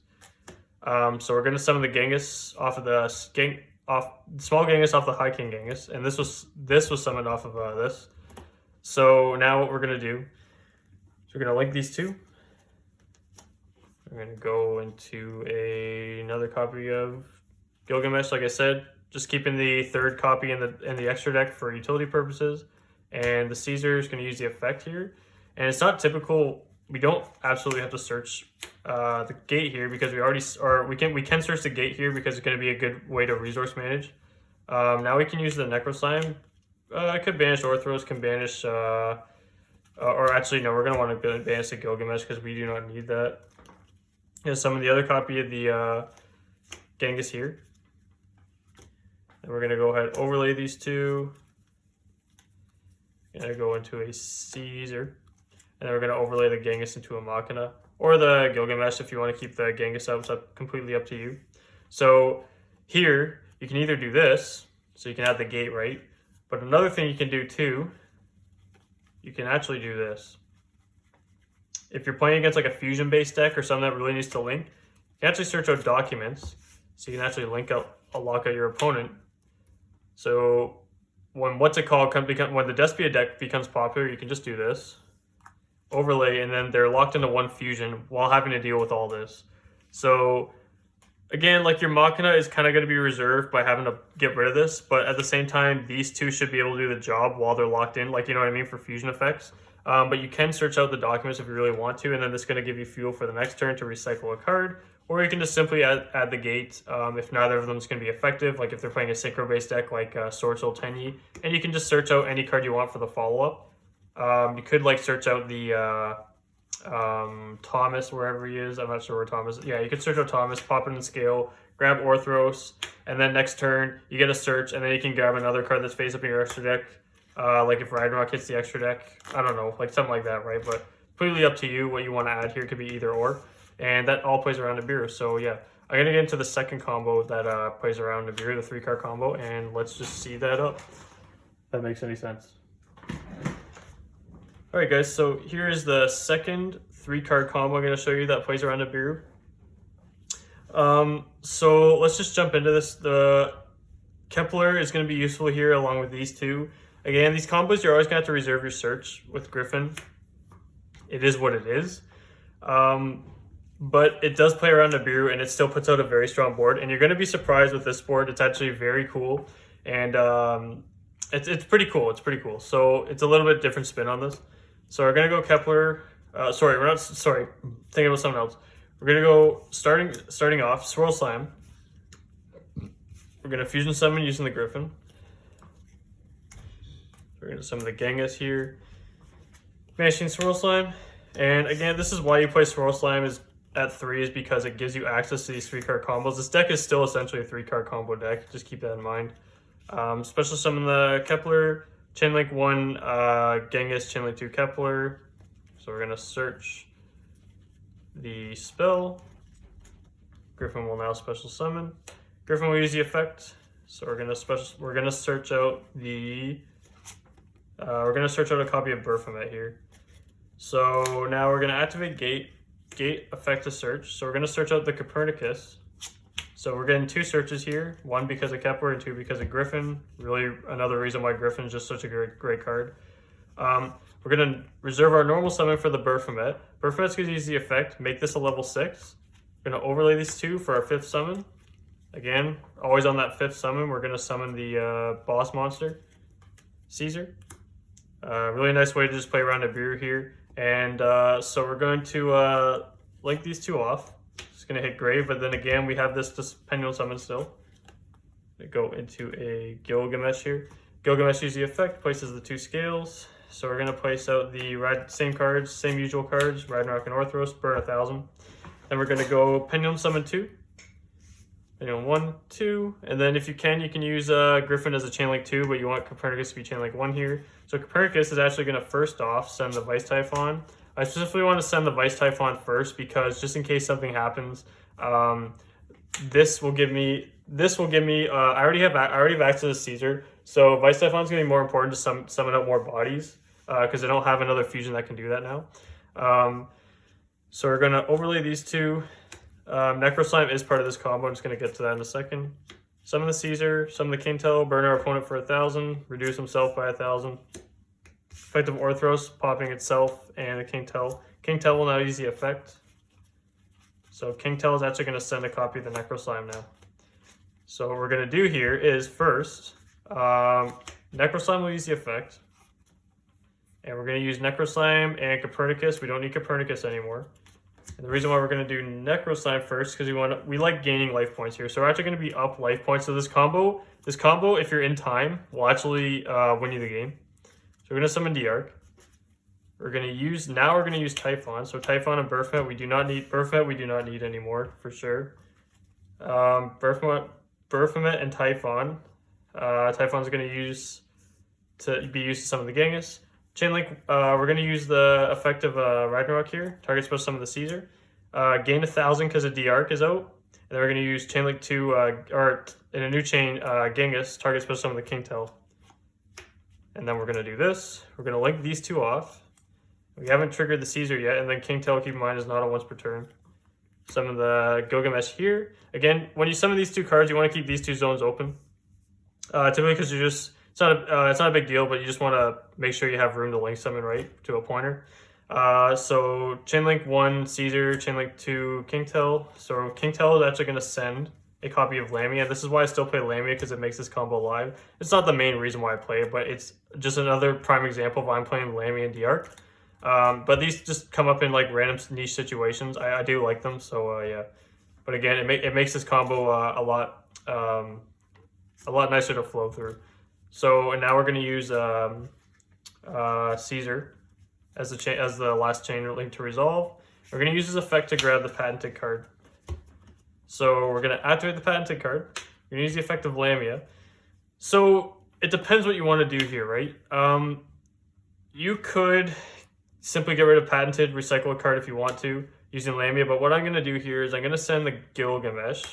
So we're going to summon the Genghis off of the small Genghis off the High King Genghis. And this was summoned off of this. So now what we're going to do is we're going to link these 2. We're going to go into another copy of Gilgamesh, like I said, just keeping the 3rd copy in the extra deck for utility purposes. And the Caesar is going to use the effect here. And it's not typical, we don't absolutely have to search the gate here because we can search the gate here because it's going to be a good way to resource manage. Now we can use the Necro Slime. I could banish Orthros, can banish, or actually no, we're going to want to banish the Gilgamesh because we do not need that. Summon the other copy of the Genghis here. And we're going to go ahead and overlay these 2. Going to go into a Caesar. And then we're going to overlay the Genghis into a Machina. Or the Gilgamesh if you want to keep the Genghis up. It's completely up to you. So here, you can either do this. So you can have the gate, right? But another thing you can do too, you can actually do this. If you're playing against like a fusion-based deck or something that really needs to link, you can actually search out documents, so you can actually lock out your opponent. So when when the Despia deck becomes popular, you can just do this, overlay, and then they're locked into one fusion while having to deal with all this. So again, like your Machina is kind of going to be reserved by having to get rid of this, but at the same time, these 2 should be able to do the job while they're locked in, like, you know what I mean, for fusion effects. But you can search out the documents if you really want to, and then this is going to give you fuel for the next turn to recycle a card. Or you can just simply add the gate if neither of them is going to be effective, like if they're playing a synchro-based deck like Sword Soul Tenyi. And you can just search out any card you want for the follow-up. You could like search out the Thomas, wherever he is. I'm not sure where Thomas is. Yeah, you could search out Thomas, pop it in scale, grab Orthros, and then next turn you get a search, and then you can grab another card that's face up in your extra deck. Like if Ragnarok hits the extra deck, I don't know, like something like that, right? But completely up to you what you want to add here. It could be either or. And that all plays around Nibiru. So yeah, I'm going to get into the second combo that plays around Nibiru, the 3-card combo, and let's just see that up. If that makes any sense. Alright guys, so here is the second 3-card combo I'm going to show you that plays around Nibiru. So let's just jump into this. The Kepler is going to be useful here along with these two. Again, these combos, you're always going to have to reserve your search with Griffin. It is what it is. But it does play around Nibiru, and it still puts out a very strong board. And you're going to be surprised with this board. It's actually very cool. And it's pretty cool. It's pretty cool. So it's a little bit different spin on this. So we're going to go Kepler. Thinking about something else. We're going to go, starting off, Swirl Slime. We're going to Fusion Summon using the Griffin. We're going to summon the Genghis here. Banishing Swirl Slime. And again, this is why you play Swirl Slime is at 3 is because it gives you access to these 3-card combos. This deck is still essentially a 3-card combo deck. Just keep that in mind. Special Summon the Kepler. Chainlink 1 Genghis, Chainlink 2 Kepler. So we're going to search the spell. Griffin will now special summon. Griffin will use the effect. So we're gonna search out the we're gonna search out a copy of Baphomet here. So now we're gonna activate gate effect to search. So we're gonna search out the Copernicus. So we're getting 2 searches here, 1 because of Kepler and 2 because of Griffin. Really another reason why Griffin is just such a great card. We're going to reserve our normal summon for the Baphomet. Baphomet's going to use the effect, make this a level 6. We're going to overlay these 2 for our 5th summon. Again, always on that 5th summon, we're going to summon the boss monster, Caesar. Really nice way to just play around Nibiru here. And so we're going to link these 2 off. It's going to hit Grave, but then again, we have this Pendulum Summon still. We go into a Gilgamesh here. Gilgamesh uses the effect, places the 2 scales. So we're going to place out the same cards, same usual cards, Ragnarok and Orthros, burn 1,000. Then we're going to go Pendulum Summon 2. Pendulum 1, 2. And then if you can use Griffin as a Chainlink 2, but you want Copernicus to be Chainlink 1 here. So Copernicus is actually going to first off send the Vice Typhon. I specifically want to send the Vice Typhon first because just in case something happens, this will give me I already have access to Caesar, so Vice Typhon is going to be more important to summon out more bodies because I don't have another fusion that can do that now. So we're going to overlay these 2. Necro Slime is part of this combo. I'm just going to get to that in a second. Summon the Caesar, summon the King-Tel, burn our opponent for 1,000, reduce himself by 1,000. Effect of Orthros, popping itself and the King-Tel. King-Tel will now use the effect. So King-Tel is actually going to send a copy of the Necro Slime now. So what we're going to do here is first, Necro Slime will use the effect. And we're going to use Necro Slime and Copernicus. We don't need Copernicus anymore. And the reason why we're going to do Necro Slime first because we like gaining life points here. So we're actually going to be up life points. So this combo, if you're in time, will actually win you the game. So we're going to summon Diarch. We're going to use Typhon. So Typhon and Baphomet, we do not need anymore for sure. Baphomet and Typhon. Typhon's going to be used to summon the Genghis. Chainlink, we're going to use the effect of Ragnarok here. Target special summon the Caesar. Gain 1,000 because a Diarch is out. And then we're going to use Chainlink 2, or in a new chain, Genghis. Target special summon the King-Tel. And then we're going to do this. We're going to link these 2 off. We haven't triggered the Caesar yet. And then King-Tel, keep in mind, is not a once per turn. Summon the Gilgamesh here. Again, when you summon these 2 cards, you want to keep these 2 zones open. Typically because it's not a big deal, but you just want to make sure you have room to link summon right to a pointer. So Chainlink 1 Caesar, Chainlink 2 King-Tel. So King-Tel is actually going to send a copy of Lamia. This is why I still play Lamia because it makes this combo live. It's not the main reason why I play it, but it's just another prime example of why I'm playing Lamia and Diarch. But these just come up in like random niche situations. I do like them, so yeah. But again, it makes this combo a lot nicer to flow through. So and now we're going to use Caesar as the last chain link to resolve. We're going to use his effect to grab the patented card. So we're going to activate the patented card. We're going to use the effect of Lamia. So it depends what you want to do here, right? You could simply get rid of patented, recycle a card if you want to. using Lamia. But what I'm going to do here is I'm going to send the Gilgamesh.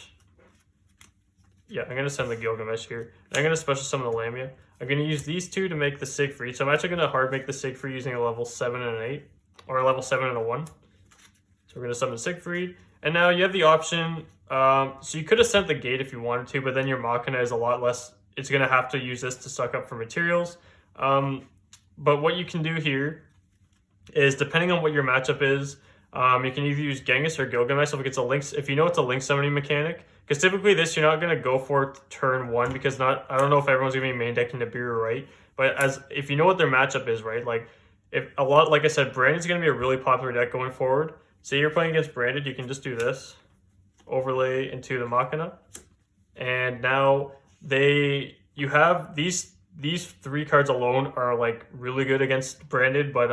Yeah, I'm going to send the Gilgamesh here. And I'm going to special summon the Lamia. I'm going to use these two to make the Siegfried. So I'm actually going to hard make the Siegfried using a level 7 and an 8. Or a level 7 and a 1. So we're going to summon Siegfried. And now you have the option. So you could have sent the Gate if you wanted to, but then your Machina is a lot less. It's going to have to use this to suck up for materials. But what you can do here is, depending on what your matchup is, you can either use Genghis or Gilgamesh if you know it's a link summoning mechanic. Because typically this you're not going to go for turn 1 because I don't know if everyone's going to be main decking Nibiru, right? But if you know what their matchup is, right? Like I said, Branded's going to be a really popular deck going forward. Say you're playing against Branded, you can just do this, overlay into the Machina, and now you have these 3 cards alone are like really good against Branded, but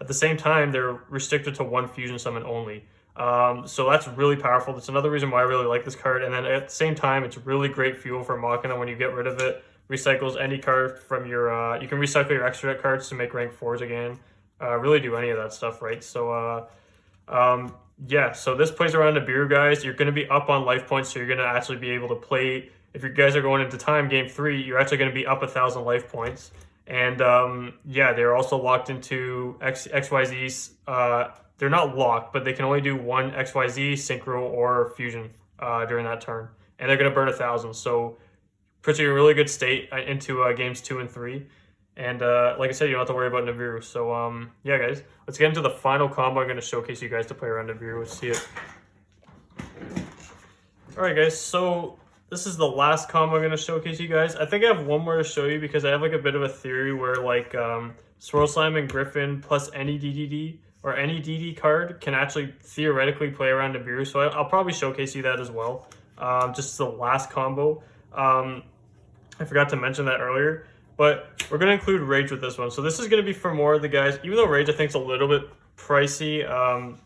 at the same time they're restricted to 1 fusion summon only. So that's really powerful. That's another reason why I really like this card. And then at the same time, it's really great fuel for Machina when you get rid of it. Recycles any card from your, you can recycle your extra deck cards to make rank 4s again. Really do any of that stuff, right? So, yeah, so this plays around Nibiru, guys. You're going to be up on life points, so you're going to actually be able to play. If you guys are going into time, game 3, you're actually going to be up 1,000 life points. And, yeah, they're also locked into XYZs. They're not locked, but they can only do 1 XYZ, Synchro, or Fusion during that turn. And they're going to burn 1,000. So puts you in a really good state into games 2 and 3. And like I said, you don't have to worry about Nibiru. So yeah, guys, let's get into the final combo. I'm going to showcase you guys to play around Nibiru. Let's see it. All right, guys. So this is the last combo I'm going to showcase you guys. I think I have one more to show you because I have like a bit of a theory where like Swirl Slime and Griffin plus any DDD or any DD card can actually theoretically play around Nibiru. So I'll probably showcase you that as well. Just the last combo. I forgot to mention that earlier. But we're going to include Rage with this one. So this is going to be for more of the guys. Even though Rage I think is a little bit pricey,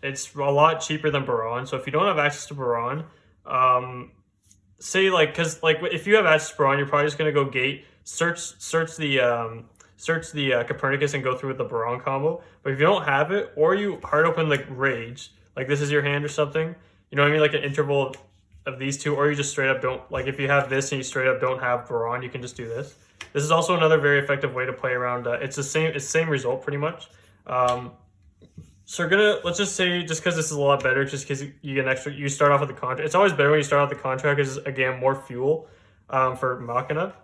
it's a lot cheaper than Baron. So if you don't have access to Baron, say like, because like if you have access to Baron, you're probably just going to go Gate, search the Copernicus and go through with the Baron combo. But if you don't have it, or you hard open like Rage, like this is your hand or something, you know what I mean, like an interval of these two, or you just straight up don't, like if you have this and you straight up don't have Baron, you can just do this. This is also another very effective way to play around. It's the same result pretty much. So let's just say, just because this is a lot better, just because you get an extra, you start off with the contract. It's always better when you start off the contract, because again, more fuel for Machina.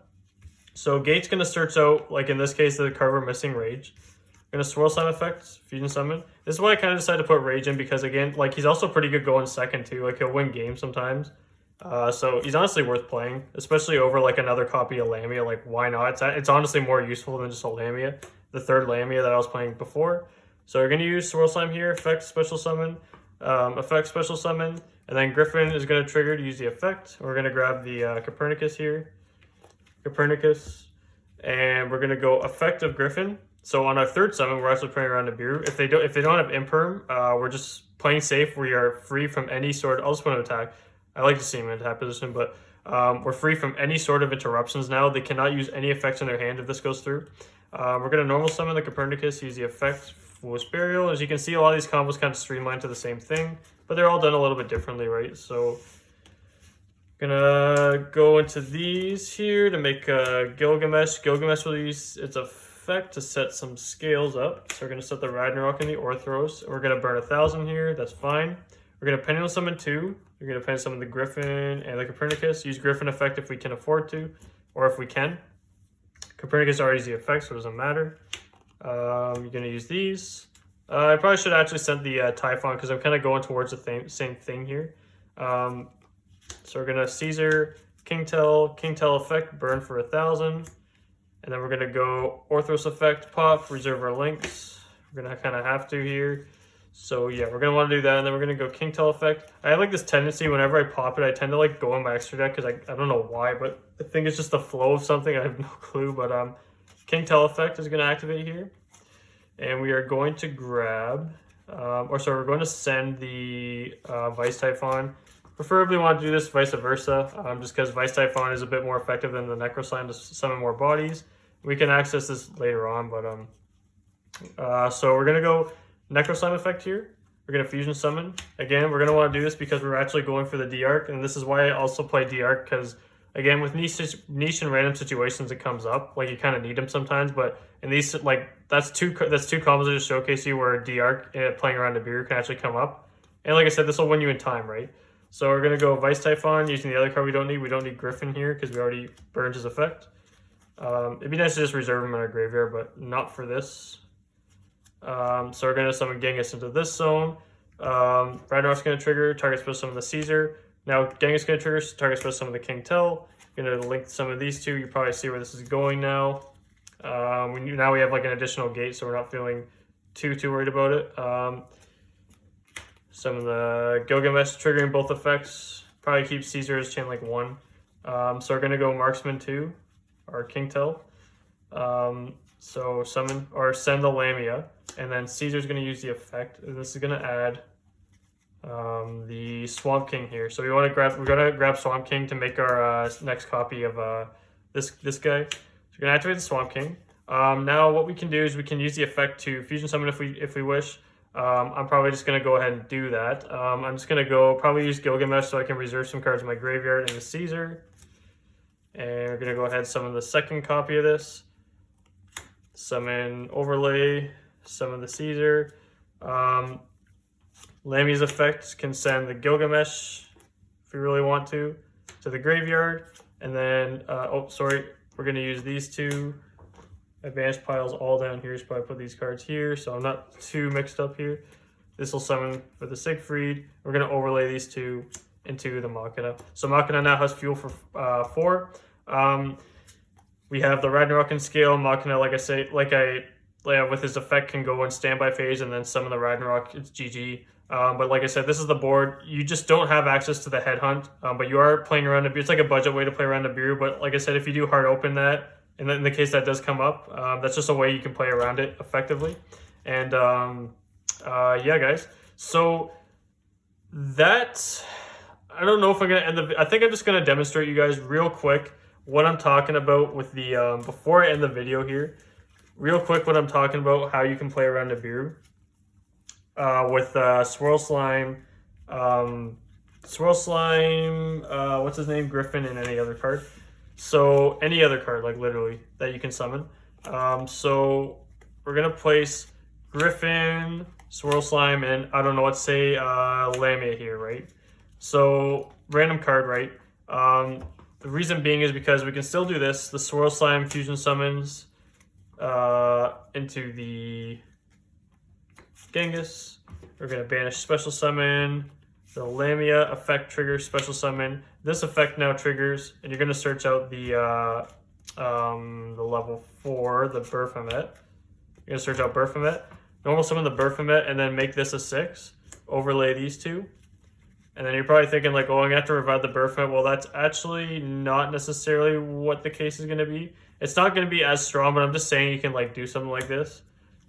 So Gate's going to search out, like in this case, the card we're missing, Rage. Going to Swirl Slime effects, Fusion Summon. This is why I kind of decided to put Rage in, because again, like he's also pretty good going second too. Like he'll win games sometimes. So he's honestly worth playing, especially over like another copy of Lamia. Like why not? It's honestly more useful than just a Lamia, the third Lamia that I was playing before. So we're going to use Swirl Slime here, effect, special summon, effect, special summon, and then Griffin is going to trigger to use the effect. We're going to grab the Copernicus here, Copernicus, and we're going to go effect of Griffin. So on our third summon, we're actually playing around Nibiru. If they don't have Imperm, we're just playing safe. We are free from any sort. I'll just want to attack. I like to see him in attack position, but we're free from any sort of interruptions now. They cannot use any effects in their hand if this goes through. We're going to normal summon the Copernicus, use the effect, Foolish Burial. As you can see, a lot of these combos kind of streamline to the same thing, but they're all done a little bit differently, right? So gonna go into these here to make Gilgamesh. Gilgamesh will use its effect to set some scales up. So we're going to set the Ragnarok and the Orthros. We're going to burn 1,000 here. That's fine. We're going to Pendulum Summon 2. We're going to Pendulum Summon the Griffin and the Copernicus. Use Griffin effect if we can afford to, or if we can. Copernicus already has the effect, so it doesn't matter. You're going to use these. I probably should actually send the Typhon, because I'm kind of going towards the same thing here. So we're going to Caesar, King Tell effect, burn for 1,000. And then we're going to go Orthros effect, pop, reserve our links. We're going to kind of have to here. So yeah, we're going to want to do that. And then we're going to go King Tell effect. I have like this tendency, whenever I pop it, I tend to like go on my extra deck, because I don't know why, but I think it's just the flow of something. I have no clue, but King Tell effect is going to activate here. And we are going to grab, we're going to send the Vice Typhon. Preferably want to do this vice versa, just because Vice Typhon is a bit more effective than the Necro Slime to summon more bodies. We can access this later on, but so we're going to go Necro Slime effect here. We're going to fusion summon. Again, we're going to want to do this because we're actually going for the D-Arc, and this is why I also play D-Arc, because again, with niche and random situations it comes up, like you kind of need them sometimes, but in these, like, that's two combos I just showcase you where D-Arc playing around the beer can actually come up. And like I said, this will win you in time, right? So we're going to go Vice Typhon using the other card we don't need. We don't need Griffin here because we already burned his effect. It'd be nice to just reserve him in our graveyard, but not for this. So we're going to summon Genghis into this zone. Ragnarok's going to trigger, target special summon the Caesar. Now Genghis is going to trigger, target special summon the King Tell. Going to link some of these two. You probably see where this is going now. Now we have like an additional gate, so we're not feeling too worried about it. Some of the Gilgamesh triggering both effects. Probably keep Caesar's chain like 1. So we're going to go Marksman 2, or King Tell. So summon or send the Lamia, and then Caesar's going to use the effect. This is going to add the Swamp King here. So we're gonna grab Swamp King to make our next copy of this guy. So we're gonna activate the Swamp King. Now what we can do is we can use the effect to fusion summon if we wish. I'm probably just gonna go ahead and do that. I'm just gonna probably use Gilgamesh so I can reserve some cards in my graveyard and the Caesar. And we're gonna go ahead and summon the second copy of this. Summon Overlay, summon the Caesar. Lamia's effect can send the Gilgamesh, if we really want to the graveyard. And then, we're going to use these two. Advanced piles all down here, so probably put these cards here, so I'm not too mixed up here. This will summon for the Siegfried. We're going to overlay these two into the Machina. So Machina now has fuel for 4. We have the Ragnarok in scale. Machina, with his effect, can go in standby phase and then summon the Ragnarok. It's GG. But like I said, this is the board. You just don't have access to the headhunt, but you are playing around it's like a budget way to play around the Bureau. But like I said, if you do hard open that, and in the case that does come up, that's just a way you can play around it effectively. And yeah, guys. So that, I don't know if I'm gonna I think I'm just gonna demonstrate you guys real quick what I'm talking about with the before I end the video here. Real quick, what I'm talking about, how you can play around the Bureau. With Swirl Slime, what's his name, Griffin, and any other card. So any other card, like literally, that you can summon. So we're gonna place Griffin, Swirl Slime, and I don't know, let's say Lamia here, right? So random card, right? The reason being is because we can still do this. The Swirl Slime fusion summons into the Genghis. We're going to banish special summon. The Lamia effect triggers special summon. This effect now triggers, and you're going to search out the level 4, the Baphomet. You're going to search out Baphomet. Normal summon the Baphomet, and then make this a 6. Overlay these two. And then you're probably thinking like, oh, I'm going to have to revive the Baphomet. Well, that's actually not necessarily what the case is going to be. It's not going to be as strong, but I'm just saying you can like do something like this.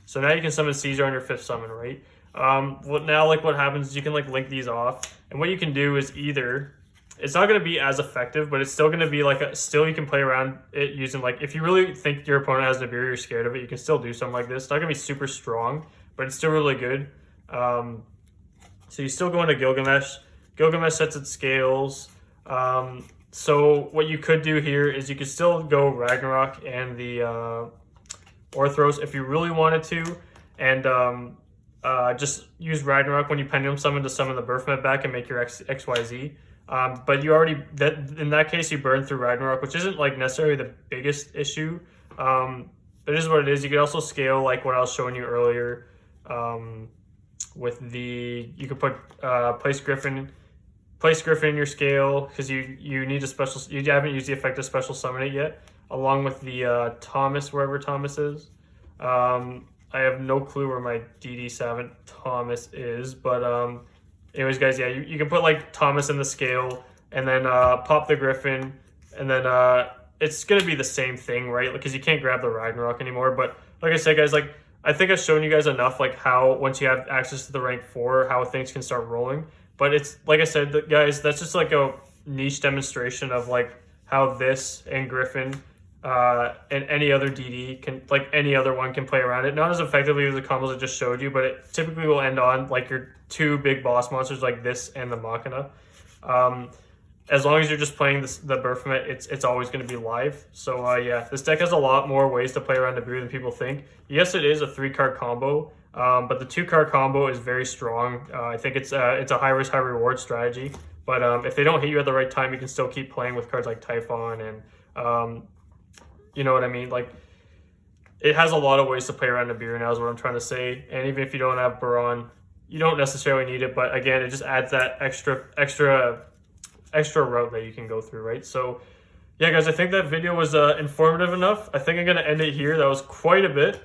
So now you can summon Caesar on your 5th summon, right? Now what happens is you can like link these off, and what you can do is either, it's not going to be as effective, but it's still going to be like still you can play around it using, like, if you really think your opponent has Nibiru, you're scared of it, you can still do something like this. It's not going to be super strong, but it's still really good. So you still go into Gilgamesh. Gilgamesh sets its scales. So what you could do here is you could still go Ragnarok and the Orthros if you really wanted to, and just use Ragnarok when you pendulum summon to summon the Baphomet back and make your XYZ. But you already, in that case, you burn through Ragnarok, which isn't like necessarily the biggest issue. But it is what it is. You can also scale like what I was showing you earlier. With the, you could put place Griffin in your scale because you need a special. You haven't used the effect of special summon it yet, along with the Thomas, wherever Thomas is. I have no clue where my DD7 Thomas is, but anyways, guys, yeah, you can put like Thomas in the scale and then pop the Griffin, and then it's gonna be the same thing, right? Because you can't grab the Ragnarok anymore. But like I said, guys, like I think I've shown you guys enough, like how once you have access to the rank 4, how things can start rolling. But it's like I said, guys, that's just like a niche demonstration of like how this and Griffin and any other DD can, like any other one can play around it. Not as effectively as the combos I just showed you, but it typically will end on like your two big boss monsters like this and the Machina. As long as you're just playing the Baphomet, it's always going to be live. So yeah, this deck has a lot more ways to play around Nibiru than people think. Yes, it is a 3-card combo, but the 2-card combo is very strong. I think it's a high risk, high reward strategy. But if they don't hit you at the right time, you can still keep playing with cards like Typhon and you know what I mean? Like, it has a lot of ways to play around Nibiru now is what I'm trying to say. And even if you don't have Baron, you don't necessarily need it. But again, it just adds that extra route that you can go through, right? So yeah, guys, I think that video was informative enough. I think I'm going to end it here. That was quite a bit.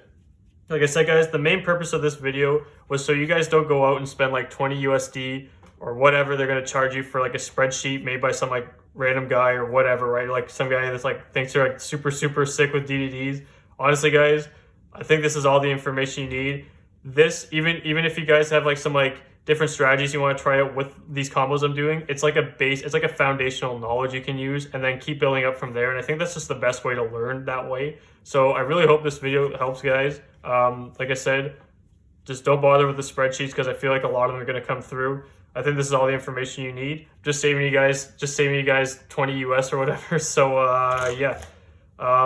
Like I said, guys, the main purpose of this video was so you guys don't go out and spend like 20 USD or whatever they're going to charge you for like a spreadsheet made by some like random guy or whatever, right? Like some guy that's like thinks they're like super sick with DDDs. Honestly, guys, I think this is all the information you need. This, even if you guys have like some like different strategies you want to try out with these combos I'm doing, it's like a base, it's like a foundational knowledge you can use and then keep building up from there. And I think that's just the best way to learn that way. So I really hope this video helps, guys. Like I said, just don't bother with the spreadsheets because I feel like a lot of them are going to come through. I think this is all the information you need. Just saving you guys 20 US or whatever. So yeah.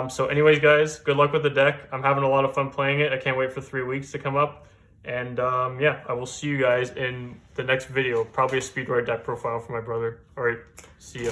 So anyways, guys, good luck with the deck. I'm having a lot of fun playing it. I can't wait for 3 weeks to come up. And yeah, I will see you guys in the next video. Probably a Speedroid deck profile for my brother. All right, see ya.